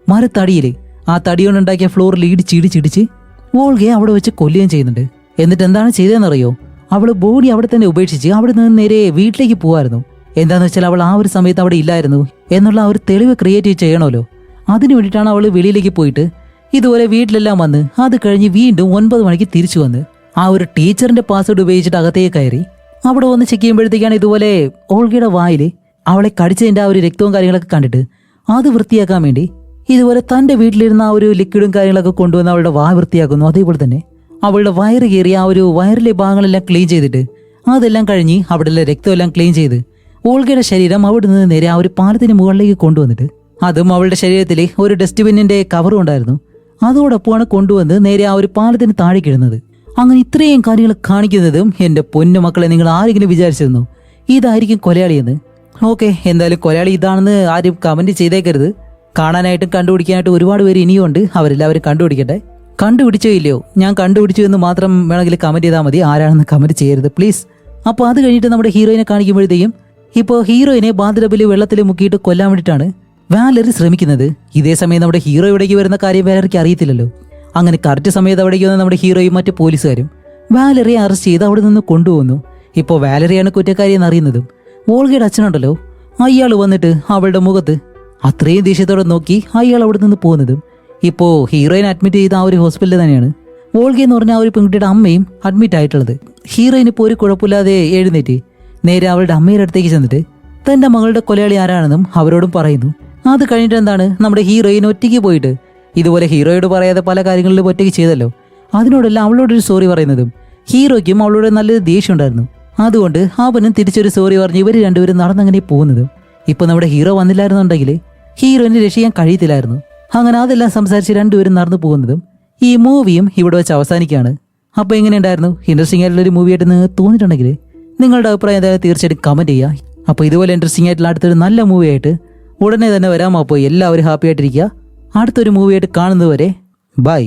മരത്തടിയിൽ ആ തടി കൊണ്ടുണ്ടാക്കിയ ഫ്ലോറിൽ ഇടിച്ചിടിച്ചിടിച്ച് വോൾഗയെ അവിടെ വെച്ച് കൊല്ലുകയും ചെയ്യുന്നുണ്ട്. എന്നിട്ട് എന്താണ് ചെയ്തതെന്നറിയോ, അവള് ബോഡി അവിടെ തന്നെ ഉപേക്ഷിച്ച് അവിടെ നിന്ന് നേരെ വീട്ടിലേക്ക് പോവായിരുന്നു. എന്താന്ന് വെച്ചാൽ അവൾ ആ ഒരു സമയത്ത് അവിടെ ഇല്ലായിരുന്നു എന്നുള്ള ആ ഒരു തെളിവ് ക്രിയേറ്റ് ചെയ്യണമല്ലോ. അതിനു വേണ്ടിയിട്ടാണ് അവൾ വെളിയിലേക്ക് പോയിട്ട് ഇതുപോലെ വീട്ടിലെല്ലാം വന്ന് അത് കഴിഞ്ഞ് വീണ്ടും 9 മണിക്ക് തിരിച്ചു വന്ന് ആ ഒരു ടീച്ചറിന്റെ പാസ്വേഡ് ഉപയോഗിച്ചിട്ട് അകത്തേക്ക് കയറി അവിടെ വന്ന് ചെക്ക് ചെയ്യുമ്പോഴത്തേക്കാണ് ഇതുപോലെ ഓൾഗയുടെ വായിൽ അവളെ കടിച്ചതിന്റെ ആ ഒരു രക്തവും കാര്യങ്ങളൊക്കെ കണ്ടിട്ട് അത് വൃത്തിയാക്കാൻ വേണ്ടി ഇതുപോലെ തന്റെ വീട്ടിലിരുന്ന ആ ഒരു ലിക്വിഡും കാര്യങ്ങളൊക്കെ കൊണ്ടുവന്ന് അവളുടെ വായ വൃത്തിയാക്കുന്നു. അതേപോലെ തന്നെ അവളുടെ വയറ് കയറി ആ ഒരു വയറിലെ ഭാഗങ്ങളെല്ലാം ക്ലീൻ ചെയ്തിട്ട് അതെല്ലാം കഴിഞ്ഞ് അവിടെയുള്ള രക്തമെല്ലാം ക്ലീൻ ചെയ്ത് ഓൾഗയുടെ ശരീരം അവിടെ നിന്ന് നേരെ ആ ഒരു പാലത്തിന് മുകളിലേക്ക് കൊണ്ടുവന്നിട്ട് അതും അവളുടെ ശരീരത്തിൽ ഒരു ഡസ്റ്റ്ബിന്നിന്റെ കവറും ഉണ്ടായിരുന്നു, അതോടൊപ്പമാണ് കൊണ്ടുവന്ന് നേരെ ആ ഒരു പാലത്തിന് താഴേക്കിടുന്നത്. അങ്ങനെ ഇത്രയും കാര്യങ്ങൾ കാണിക്കുന്നതും എന്റെ പൊന്നു മക്കളെ, നിങ്ങൾ ആരെങ്കിലും വിചാരിച്ചിരുന്നു ഇതായിരിക്കും കൊലയാളിയെന്ന്? ഓക്കെ, എന്തായാലും കൊലയാളി ഇതാണെന്ന് ആരും കമന്റ് ചെയ്തേക്കരുത്. കാണാനായിട്ടും കണ്ടുപിടിക്കാനായിട്ടും ഒരുപാട് പേര് ഇനിയും ഉണ്ട്, അവരെല്ലാവരും കണ്ടുപിടിക്കട്ടെ. കണ്ടുപിടിച്ചോ ഇല്ലയോ, ഞാൻ കണ്ടുപിടിച്ചു എന്ന് മാത്രം വേണമെങ്കിൽ കമന്റ് ചെയ്താൽ മതി, ആരാണെന്ന് കമന്റ് ചെയ്യരുത് പ്ലീസ്. അപ്പോൾ അത് കഴിഞ്ഞിട്ട് നമ്മുടെ ഹീറോയിനെ കാണിക്കുമ്പോഴത്തേക്കും ഇപ്പോൾ ഹീറോയിനെ ബാത്ടബിൽ വെള്ളത്തിൽ മുക്കിയിട്ട് കൊല്ലാൻ വേണ്ടിയിട്ടാണ് വാലറി ശ്രമിക്കുന്നത്. ഇതേ സമയം നമ്മുടെ ഹീറോ ഇവിടേക്ക് വരുന്ന കാര്യം വാലറിക്ക് അറിയത്തില്ലല്ലോ. അങ്ങനെ കറക്റ്റ് സമയത്ത് അവിടേക്ക് വന്ന നമ്മുടെ ഹീറോയും മറ്റു പോലീസുകാരും വാലറിയെ അറസ്റ്റ് ചെയ്ത് അവിടെ നിന്ന് കൊണ്ടുപോകുന്നു. ഇപ്പോൾ വാലറിയാണ് കുറ്റക്കാരി എന്ന് അറിയുന്നതും വോൾഗയുടെ അച്ഛനുണ്ടല്ലോ അയാൾ വന്നിട്ട് അവളുടെ മുഖത്ത് അത്രയും ദേഷ്യത്തോടെ നോക്കി അയാൾ അവിടെ നിന്ന് പോകുന്നതും ഇപ്പോൾ ഹീറോയിനെ അഡ്മിറ്റ് ചെയ്ത ആ ഒരു ഹോസ്പിറ്റലിൽ തന്നെയാണ് വോൾഗ എന്ന് പറഞ്ഞ ആ ഒരു പെൺകുട്ടിയുടെ അമ്മയും അഡ്മിറ്റ് ആയിട്ടുള്ളത്. ഹീറോയിന് ഇപ്പോൾ ഒരു കുഴപ്പമില്ലാതെ എഴുന്നേറ്റ് നേരെ അവളുടെ അമ്മയുടെ അടുത്തേക്ക് ചെന്നിട്ട് തന്റെ മകളുടെ കൊലയാളി ആരാണെന്നും അവരോടും പറയുന്നു. അത് കഴിഞ്ഞിട്ട് എന്താണ് നമ്മുടെ ഹീറോയിൻ ഒറ്റയ്ക്ക് പോയിട്ട് ഇതുപോലെ ഹീറോയോട് പറയാതെ പല കാര്യങ്ങളിലും ഒറ്റയ്ക്ക് ചെയ്തല്ലോ, അതിനോടെല്ലാം അവളോടൊരു സോറി പറയുന്നതും ഹീറോയ്ക്കും അവളോട് നല്ലൊരു ദേഷ്യം ഉണ്ടായിരുന്നു. അതുകൊണ്ട് അവനും തിരിച്ചൊരു സോറി പറഞ്ഞ് ഇവർ രണ്ടുപേരും നടന്നങ്ങനെ പോകുന്നതും ഇപ്പൊ നമ്മുടെ ഹീറോ വന്നില്ലായിരുന്നുണ്ടെങ്കിൽ ഹീറോയിനെ രക്ഷിക്കാൻ കഴിയത്തില്ലായിരുന്നു. അങ്ങനെ അതെല്ലാം സംസാരിച്ച് രണ്ടുപേരും നടന്നു പോകുന്നതും ഈ മൂവിയും ഇവിടെ വെച്ച് അവസാനിക്കുകയാണ്. അപ്പോൾ എങ്ങനെയുണ്ടായിരുന്നു? ഇൻട്രസ്റ്റിംഗ് ആയിട്ടുള്ള ഒരു മൂവി ആയിട്ട് നിങ്ങൾക്ക് തോന്നിയിട്ടുണ്ടെങ്കിൽ നിങ്ങളുടെ അഭിപ്രായം എന്തായാലും തീർച്ചയായിട്ടും കമന്റ് ചെയ്യുക. അപ്പോൾ ഇതുപോലെ ഇൻട്രസ്റ്റിംഗ് ആയിട്ടുള്ള അടുത്തൊരു നല്ല മൂവിയായിട്ട് ഉടനെ തന്നെ വരാം. അപ്പോൾ എല്ലാവരും ഹാപ്പി ആയിട്ടിരിക്കുക. അടുത്തൊരു മൂവിയായിട്ട് കാണുന്നതുവരെ ബൈ.